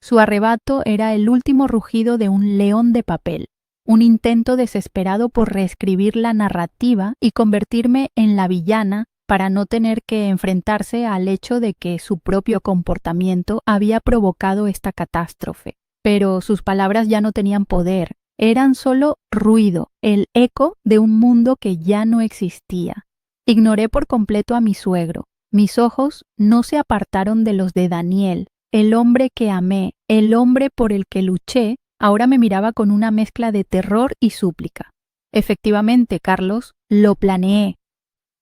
S1: Su arrebato era el último rugido de un león de papel, un intento desesperado por reescribir la narrativa y convertirme en la villana para no tener que enfrentarse al hecho de que su propio comportamiento había provocado esta catástrofe. Pero sus palabras ya no tenían poder, eran solo ruido, el eco de un mundo que ya no existía. Ignoré por completo a mi suegro. Mis ojos no se apartaron de los de Daniel, el hombre que amé, el hombre por el que luché, ahora me miraba con una mezcla de terror y súplica. Efectivamente, Carlos, lo planeé,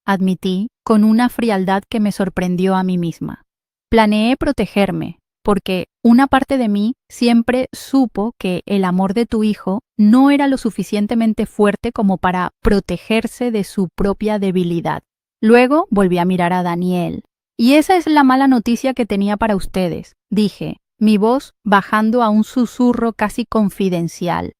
S1: admití, con una frialdad que me sorprendió a mí misma. Planeé protegerme, porque una parte de mí siempre supo que el amor de tu hijo no era lo suficientemente fuerte como para protegerse de su propia debilidad. Luego volví a mirar a Daniel. Y esa es la mala noticia que tenía para ustedes, dije, mi voz bajando a un susurro casi confidencial.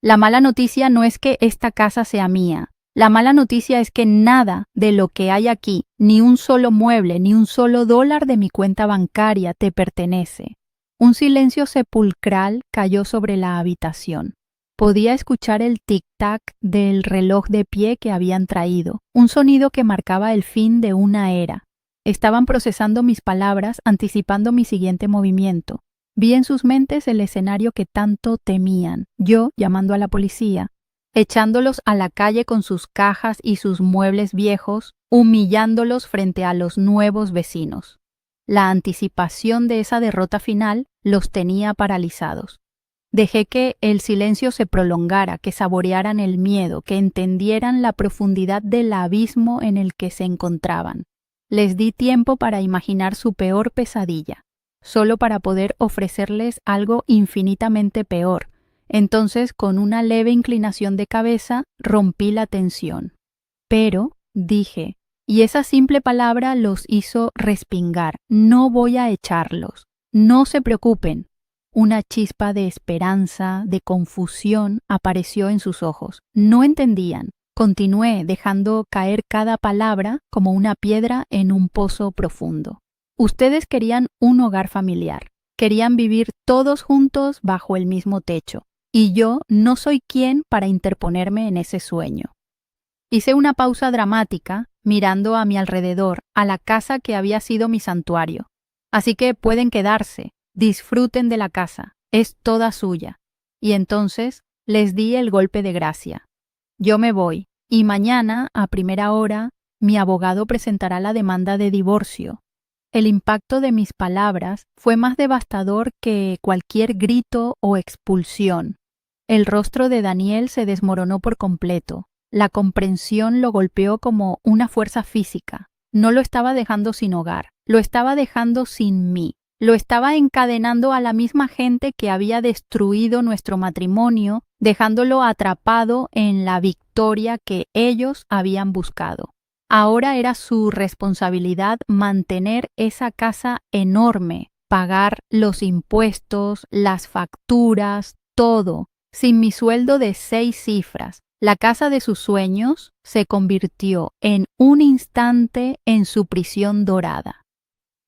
S1: La mala noticia no es que esta casa sea mía. La mala noticia es que nada de lo que hay aquí, ni un solo mueble, ni un solo dólar de mi cuenta bancaria te pertenece. Un silencio sepulcral cayó sobre la habitación. Podía escuchar el tic-tac del reloj de pie que habían traído, un sonido que marcaba el fin de una era. Estaban procesando mis palabras, anticipando mi siguiente movimiento. Vi en sus mentes el escenario que tanto temían, yo llamando a la policía, echándolos a la calle con sus cajas y sus muebles viejos, humillándolos frente a los nuevos vecinos. La anticipación de esa derrota final los tenía paralizados. Dejé que el silencio se prolongara, que saborearan el miedo, que entendieran la profundidad del abismo en el que se encontraban. Les di tiempo para imaginar su peor pesadilla, solo para poder ofrecerles algo infinitamente peor. Entonces, con una leve inclinación de cabeza, rompí la tensión. Pero, dije, y esa simple palabra los hizo respingar, no voy a echarlos. No se preocupen. Una chispa de esperanza, de confusión, apareció en sus ojos. No entendían. Continué dejando caer cada palabra como una piedra en un pozo profundo. Ustedes querían un hogar familiar. Querían vivir todos juntos bajo el mismo techo. y yo no soy quien para interponerme en ese sueño. Hice una pausa dramática, mirando a mi alrededor, a la casa que había sido mi santuario. Así que pueden quedarse, disfruten de la casa, es toda suya. Y entonces les di el golpe de gracia. Yo me voy, y mañana, a primera hora, mi abogado presentará la demanda de divorcio. El impacto de mis palabras fue más devastador que cualquier grito o expulsión. El rostro de Daniel se desmoronó por completo. La comprensión lo golpeó como una fuerza física. No lo estaba dejando sin hogar, lo estaba dejando sin mí. Lo estaba encadenando a la misma gente que había destruido nuestro matrimonio, dejándolo atrapado en la victoria que ellos habían buscado. Ahora era su responsabilidad mantener esa casa enorme, pagar los impuestos, las facturas, todo, sin mi sueldo de 6 cifras. La casa de sus sueños se convirtió en un instante en su prisión dorada.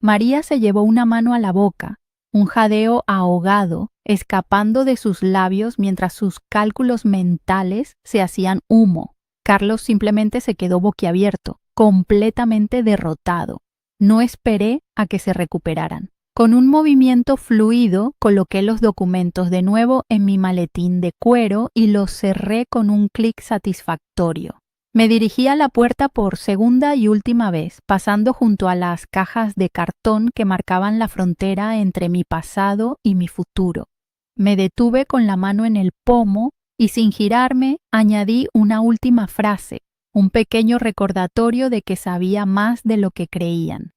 S1: María se llevó una mano a la boca, un jadeo ahogado, escapando de sus labios mientras sus cálculos mentales se hacían humo. Carlos simplemente se quedó boquiabierto, completamente derrotado. No esperé a que se recuperaran. Con un movimiento fluido, coloqué los documentos de nuevo en mi maletín de cuero y los cerré con un clic satisfactorio. Me dirigí a la puerta por segunda y última vez, pasando junto a las cajas de cartón que marcaban la frontera entre mi pasado y mi futuro. Me detuve con la mano en el pomo y sin girarme añadí una última frase, un pequeño recordatorio de que sabía más de lo que creían.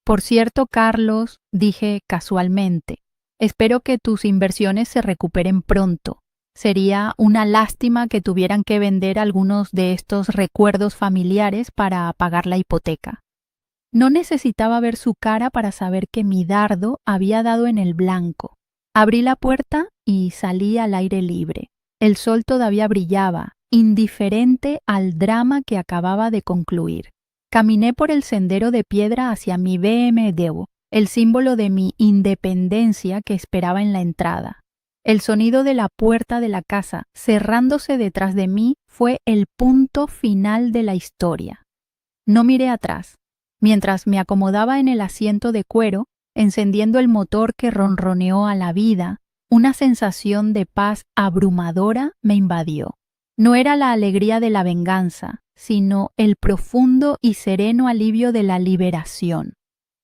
S1: Por cierto, Carlos, dije casualmente, espero que tus inversiones se recuperen pronto. Sería una lástima que tuvieran que vender algunos de estos recuerdos familiares para pagar la hipoteca. No necesitaba ver su cara para saber que mi dardo había dado en el blanco. Abrí la puerta y salí al aire libre. El sol todavía brillaba, indiferente al drama que acababa de concluir. Caminé por el sendero de piedra hacia mi BMW, el símbolo de mi independencia que esperaba en la entrada. El sonido de la puerta de la casa cerrándose detrás de mí fue el punto final de la historia. No miré atrás. Mientras me acomodaba en el asiento de cuero, encendiendo el motor que ronroneó a la vida, una sensación de paz abrumadora me invadió. No era la alegría de la venganza, sino el profundo y sereno alivio de la liberación.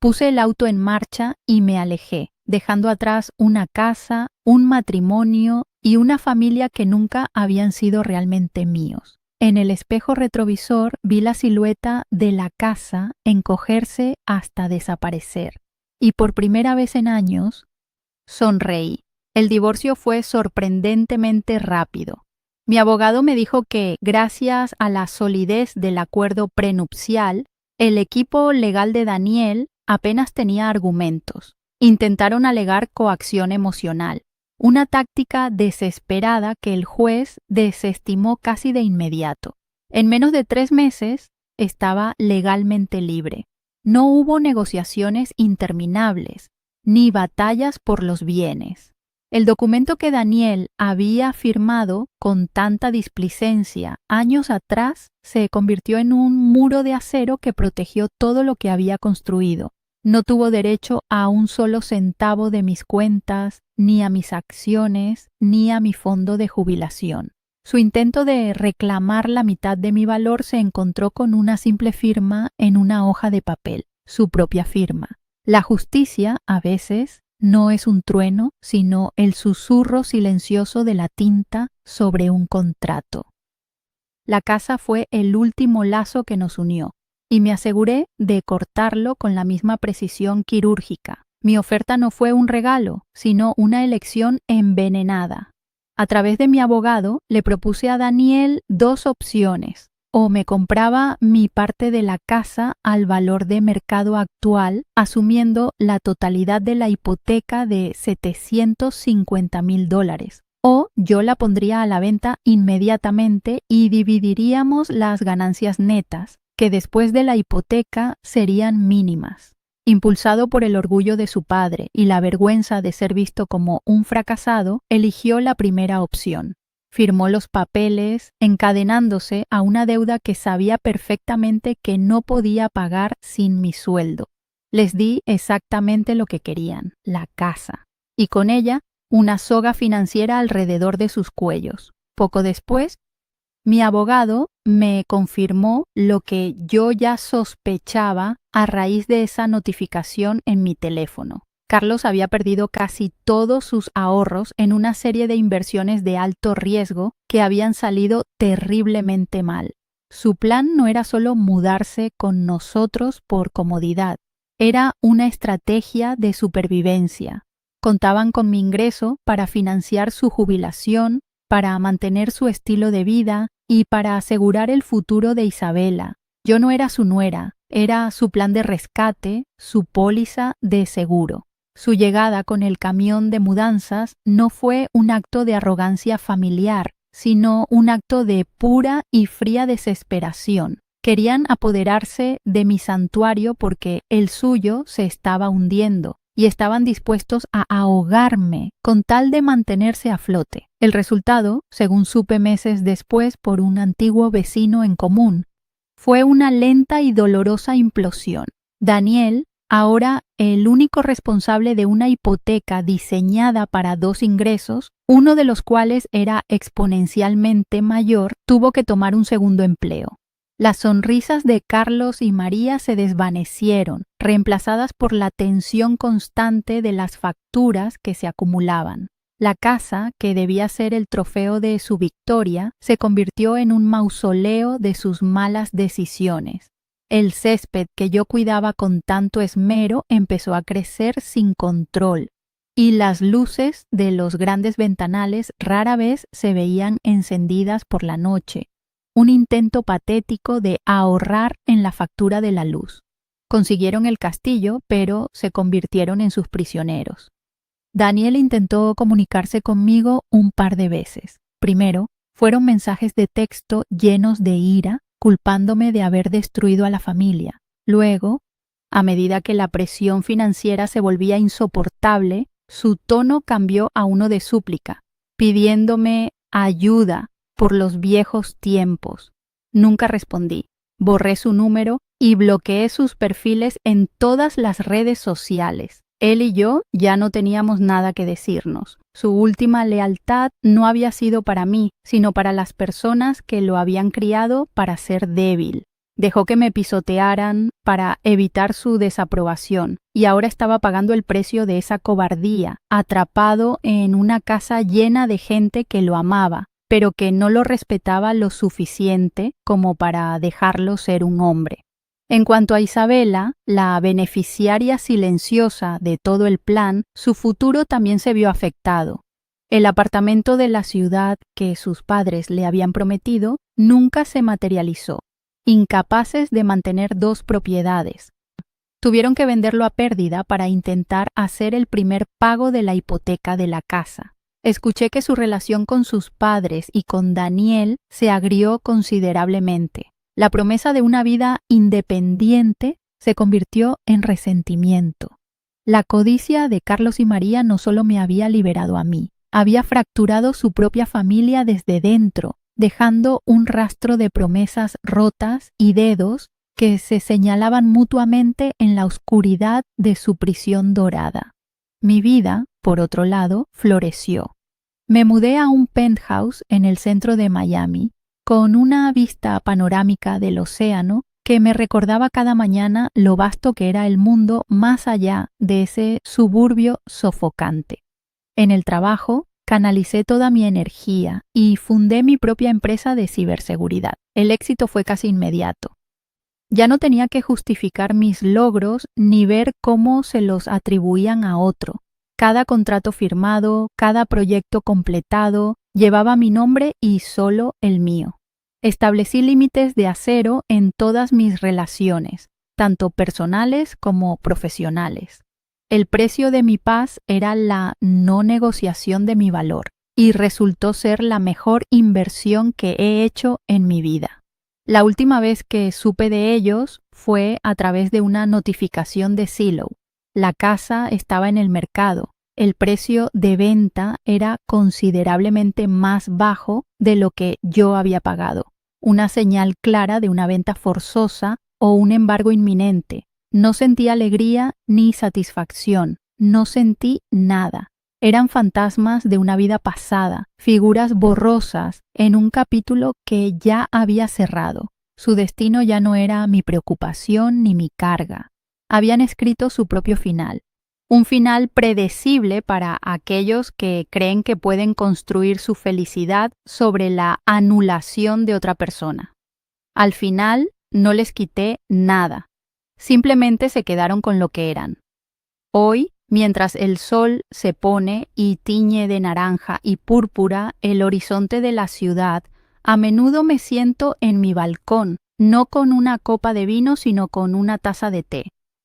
S1: Puse el auto en marcha y me alejé, dejando atrás una casa, un matrimonio y una familia que nunca habían sido realmente míos. En el espejo retrovisor vi la silueta de la casa encogerse hasta desaparecer. Y por primera vez en años, sonreí. El divorcio fue sorprendentemente rápido. Mi abogado me dijo que, gracias a la solidez del acuerdo prenupcial, el equipo legal de Daniel apenas tenía argumentos. Intentaron alegar coacción emocional, una táctica desesperada que el juez desestimó casi de inmediato. En menos de 3 meses estaba legalmente libre. No hubo negociaciones interminables, ni batallas por los bienes. El documento que Daniel había firmado con tanta displicencia años atrás se convirtió en un muro de acero que protegió todo lo que había construido. No tuvo derecho a un solo centavo de mis cuentas, ni a mis acciones, ni a mi fondo de jubilación. Su intento de reclamar la mitad de mi valor se encontró con una simple firma en una hoja de papel, su propia firma. La justicia, a veces, no es un trueno, sino el susurro silencioso de la tinta sobre un contrato. La casa fue el último lazo que nos unió, y me aseguré de cortarlo con la misma precisión quirúrgica. Mi oferta no fue un regalo, sino una elección envenenada. A través de mi abogado, le propuse a Daniel 2 opciones. O me compraba mi parte de la casa al valor de mercado actual, asumiendo la totalidad de la hipoteca de $750,000, o yo la pondría a la venta inmediatamente y dividiríamos las ganancias netas, que después de la hipoteca serían mínimas. Impulsado por el orgullo de su padre y la vergüenza de ser visto como un fracasado, eligió la primera opción. Firmó los papeles, encadenándose a una deuda que sabía perfectamente que no podía pagar sin mi sueldo. Les di exactamente lo que querían, la casa, y con ella una soga financiera alrededor de sus cuellos. Poco después, mi abogado me confirmó lo que yo ya sospechaba a raíz de esa notificación en mi teléfono. Carlos había perdido casi todos sus ahorros en una serie de inversiones de alto riesgo que habían salido terriblemente mal. Su plan no era solo mudarse con nosotros por comodidad, era una estrategia de supervivencia. Contaban con mi ingreso para financiar su jubilación, para mantener su estilo de vida y para asegurar el futuro de Isabela. Yo no era su nuera, era su plan de rescate, su póliza de seguro. Su llegada con el camión de mudanzas no fue un acto de arrogancia familiar, sino un acto de pura y fría desesperación. Querían apoderarse de mi santuario porque el suyo se estaba hundiendo y estaban dispuestos a ahogarme con tal de mantenerse a flote. El resultado, según supe meses después por un antiguo vecino en común, fue una lenta y dolorosa implosión. Daniel, ahora el único responsable de una hipoteca diseñada para 2 ingresos, uno de los cuales era exponencialmente mayor, tuvo que tomar un segundo empleo. Las sonrisas de Carlos y María se desvanecieron, reemplazadas por la tensión constante de las facturas que se acumulaban. La casa, que debía ser el trofeo de su victoria, se convirtió en un mausoleo de sus malas decisiones. El césped que yo cuidaba con tanto esmero empezó a crecer sin control, y las luces de los grandes ventanales rara vez se veían encendidas por la noche. Un intento patético de ahorrar en la factura de la luz. Consiguieron el castillo, pero se convirtieron en sus prisioneros. Daniel intentó comunicarse conmigo un par de veces. Primero, fueron mensajes de texto llenos de ira, culpándome de haber destruido a la familia. Luego, a medida que la presión financiera se volvía insoportable, su tono cambió a uno de súplica, pidiéndome ayuda por los viejos tiempos. Nunca respondí. Borré su número y bloqueé sus perfiles en todas las redes sociales. Él y yo ya no teníamos nada que decirnos. Su última lealtad no había sido para mí, sino para las personas que lo habían criado para ser débil. Dejó que me pisotearan para evitar su desaprobación y ahora estaba pagando el precio de esa cobardía, atrapado en una casa llena de gente que lo amaba, pero que no lo respetaba lo suficiente como para dejarlo ser un hombre. En cuanto a Isabela, la beneficiaria silenciosa de todo el plan, su futuro también se vio afectado. El apartamento de la ciudad que sus padres le habían prometido nunca se materializó. Incapaces de mantener 2 propiedades. Tuvieron que venderlo a pérdida para intentar hacer el primer pago de la hipoteca de la casa. Escuché que su relación con sus padres y con Daniel se agrió considerablemente. La promesa de una vida independiente se convirtió en resentimiento. La codicia de Carlos y María no solo me había liberado a mí, había fracturado su propia familia desde dentro, dejando un rastro de promesas rotas y dedos que se señalaban mutuamente en la oscuridad de su prisión dorada. Mi vida, por otro lado, floreció. Me mudé a un penthouse en el centro de Miami, con una vista panorámica del océano que me recordaba cada mañana lo vasto que era el mundo más allá de ese suburbio sofocante. En el trabajo, canalicé toda mi energía y fundé mi propia empresa de ciberseguridad. El éxito fue casi inmediato. Ya no tenía que justificar mis logros ni ver cómo se los atribuían a otro. Cada contrato firmado, cada proyecto completado, llevaba mi nombre y solo el mío. Establecí límites de acero en todas mis relaciones, tanto personales como profesionales. El precio de mi paz era la no negociación de mi valor y resultó ser la mejor inversión que he hecho en mi vida. La última vez que supe de ellos fue a través de una notificación de Zillow. La casa estaba en el mercado. El precio de venta era considerablemente más bajo de lo que yo había pagado. Una señal clara de una venta forzosa o un embargo inminente. No sentí alegría ni satisfacción. No sentí nada. Eran fantasmas de una vida pasada, figuras borrosas en un capítulo que ya había cerrado. Su destino ya no era mi preocupación ni mi carga. Habían escrito su propio final. Un final predecible para aquellos que creen que pueden construir su felicidad sobre la anulación de otra persona. Al final no les quité nada. Simplemente se quedaron con lo que eran. Hoy, mientras el sol se pone y tiñe de naranja y púrpura el horizonte de la ciudad, a menudo me siento en mi balcón, no con una copa de vino, sino con una taza de té.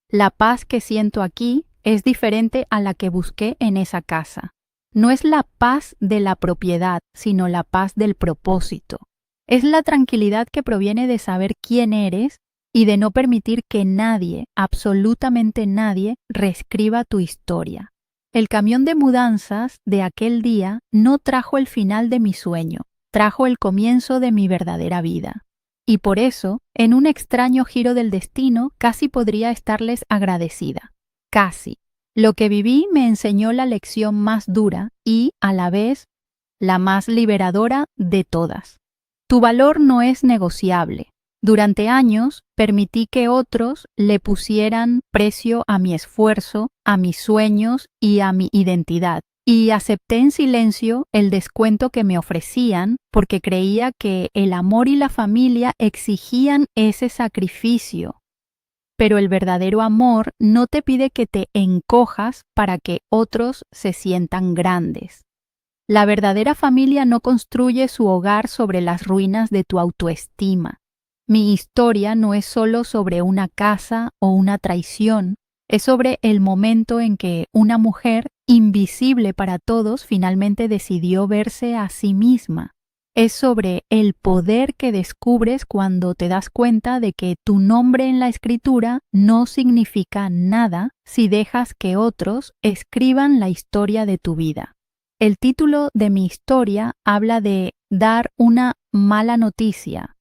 S1: La paz que siento aquí es diferente a la que busqué en esa casa. No es la paz de la propiedad, sino la paz del propósito. Es la tranquilidad que proviene de saber quién eres y de no permitir que nadie, absolutamente nadie, reescriba tu historia. El camión de mudanzas de aquel día no trajo el final de mi sueño, trajo el comienzo de mi verdadera vida. Y por eso, en un extraño giro del destino, casi podría estarles agradecida. Casi. Lo que viví me enseñó la lección más dura y, a la vez, la más liberadora de todas. Tu valor no es negociable. Durante años permití que otros le pusieran precio a mi esfuerzo, a mis sueños y a mi identidad. Y acepté en silencio el descuento que me ofrecían porque creía que el amor y la familia exigían ese sacrificio. Pero el verdadero amor no te pide que te encojas para que otros se sientan grandes. La verdadera familia no construye su hogar sobre las ruinas de tu autoestima. Mi historia no es solo sobre una casa o una traición, es sobre el momento en que una mujer, invisible para todos, finalmente decidió verse a sí misma. Es sobre el poder que descubres cuando te das cuenta de que tu nombre en la escritura no significa nada si dejas que otros escriban la historia de tu vida. El título de mi historia habla de dar una mala noticia.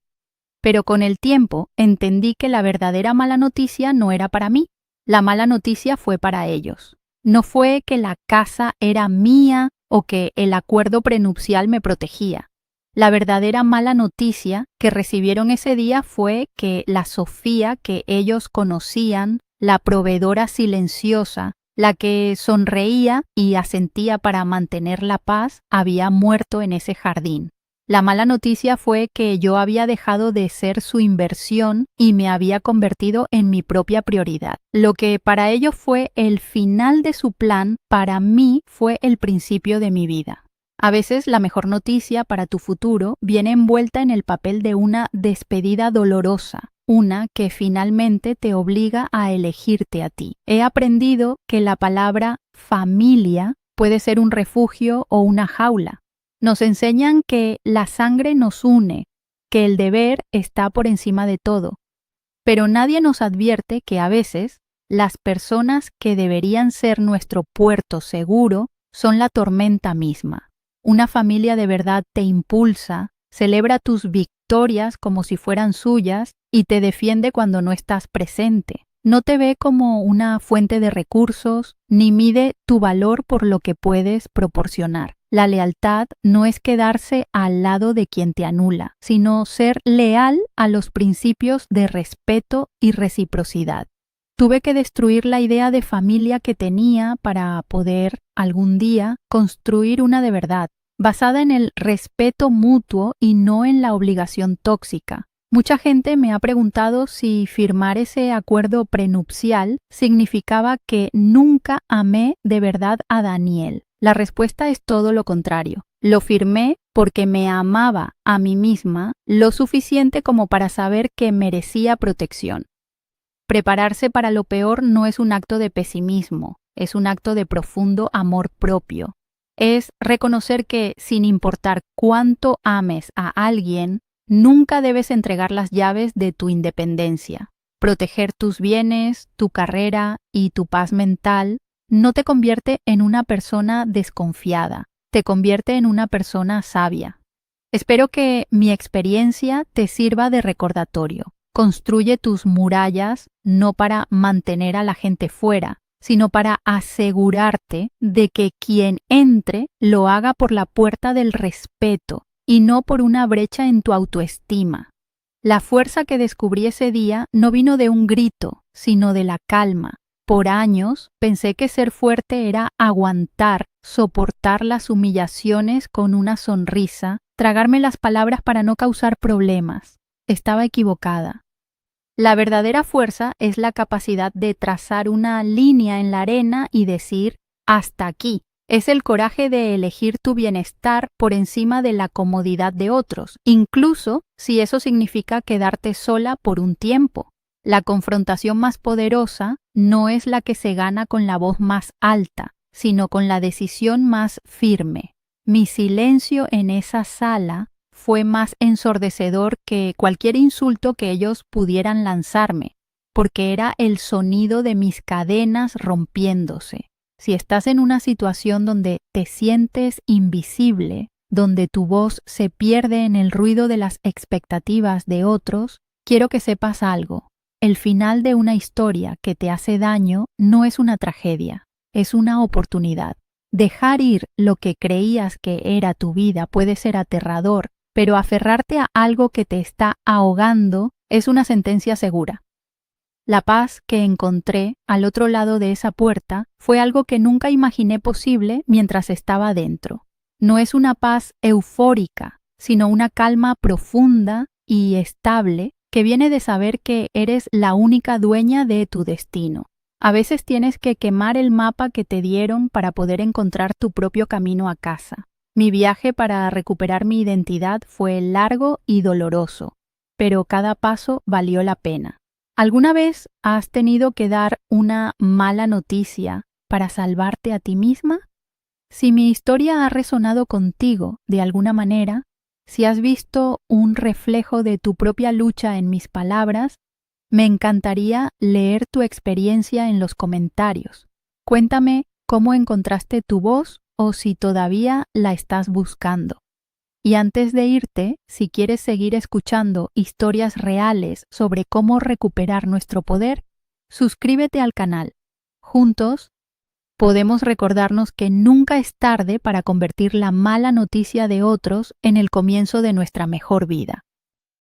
S1: Pero con el tiempo entendí que la verdadera mala noticia no era para mí. La mala noticia fue para ellos. No fue que la casa era mía o que el acuerdo prenupcial me protegía. La verdadera mala noticia que recibieron ese día fue que la Sofía que ellos conocían, la proveedora silenciosa, la que sonreía y asentía para mantener la paz, había muerto en ese jardín. La mala noticia fue que yo había dejado de ser su inversión y me había convertido en mi propia prioridad. Lo que para ellos fue el final de su plan, para mí fue el principio de mi vida. A veces la mejor noticia para tu futuro viene envuelta en el papel de una despedida dolorosa, una que finalmente te obliga a elegirte a ti. He aprendido que la palabra familia puede ser un refugio o una jaula. Nos enseñan que la sangre nos une, que el deber está por encima de todo. Pero nadie nos advierte que a veces las personas que deberían ser nuestro puerto seguro son la tormenta misma. Una familia de verdad te impulsa, celebra tus victorias como si fueran suyas y te defiende cuando no estás presente. No te ve como una fuente de recursos, ni mide tu valor por lo que puedes proporcionar. La lealtad no es quedarse al lado de quien te anula, sino ser leal a los principios de respeto y reciprocidad. Tuve que destruir la idea de familia que tenía para poder, algún día, construir una de verdad, basada en el respeto mutuo y no en la obligación tóxica. Mucha gente me ha preguntado si firmar ese acuerdo prenupcial significaba que nunca amé de verdad a Daniel. La respuesta es todo lo contrario. Lo firmé porque me amaba a mí misma lo suficiente como para saber que merecía protección. Prepararse para lo peor no es un acto de pesimismo, es un acto de profundo amor propio. Es reconocer que, sin importar cuánto ames a alguien, nunca debes entregar las llaves de tu independencia. Proteger tus bienes, tu carrera y tu paz mental no te convierte en una persona desconfiada, te convierte en una persona sabia. Espero que mi experiencia te sirva de recordatorio. Construye tus murallas no para mantener a la gente fuera, sino para asegurarte de que quien entre lo haga por la puerta del respeto y no por una brecha en tu autoestima. La fuerza que descubrí ese día no vino de un grito, sino de la calma. Por años pensé que ser fuerte era aguantar, soportar las humillaciones con una sonrisa, tragarme las palabras para no causar problemas. Estaba equivocada. La verdadera fuerza es la capacidad de trazar una línea en la arena y decir hasta aquí. Es el coraje de elegir tu bienestar por encima de la comodidad de otros, incluso si eso significa quedarte sola por un tiempo. La confrontación más poderosa no es la que se gana con la voz más alta, sino con la decisión más firme. Mi silencio en esa sala fue más ensordecedor que cualquier insulto que ellos pudieran lanzarme, porque era el sonido de mis cadenas rompiéndose. Si estás en una situación donde te sientes invisible, donde tu voz se pierde en el ruido de las expectativas de otros, quiero que sepas algo. El final de una historia que te hace daño no es una tragedia, es una oportunidad. Dejar ir lo que creías que era tu vida puede ser aterrador, pero aferrarte a algo que te está ahogando es una sentencia segura. La paz que encontré al otro lado de esa puerta fue algo que nunca imaginé posible mientras estaba dentro. No es una paz eufórica, sino una calma profunda y estable que viene de saber que eres la única dueña de tu destino. A veces tienes que quemar el mapa que te dieron para poder encontrar tu propio camino a casa. Mi viaje para recuperar mi identidad fue largo y doloroso, pero cada paso valió la pena. ¿Alguna vez has tenido que dar una mala noticia para salvarte a ti misma? Si mi historia ha resonado contigo de alguna manera, si has visto un reflejo de tu propia lucha en mis palabras, me encantaría leer tu experiencia en los comentarios. Cuéntame cómo encontraste tu voz o si todavía la estás buscando. Y antes de irte, si quieres seguir escuchando historias reales sobre cómo recuperar nuestro poder, suscríbete al canal. Juntos, podemos recordarnos que nunca es tarde para convertir la mala noticia de otros en el comienzo de nuestra mejor vida.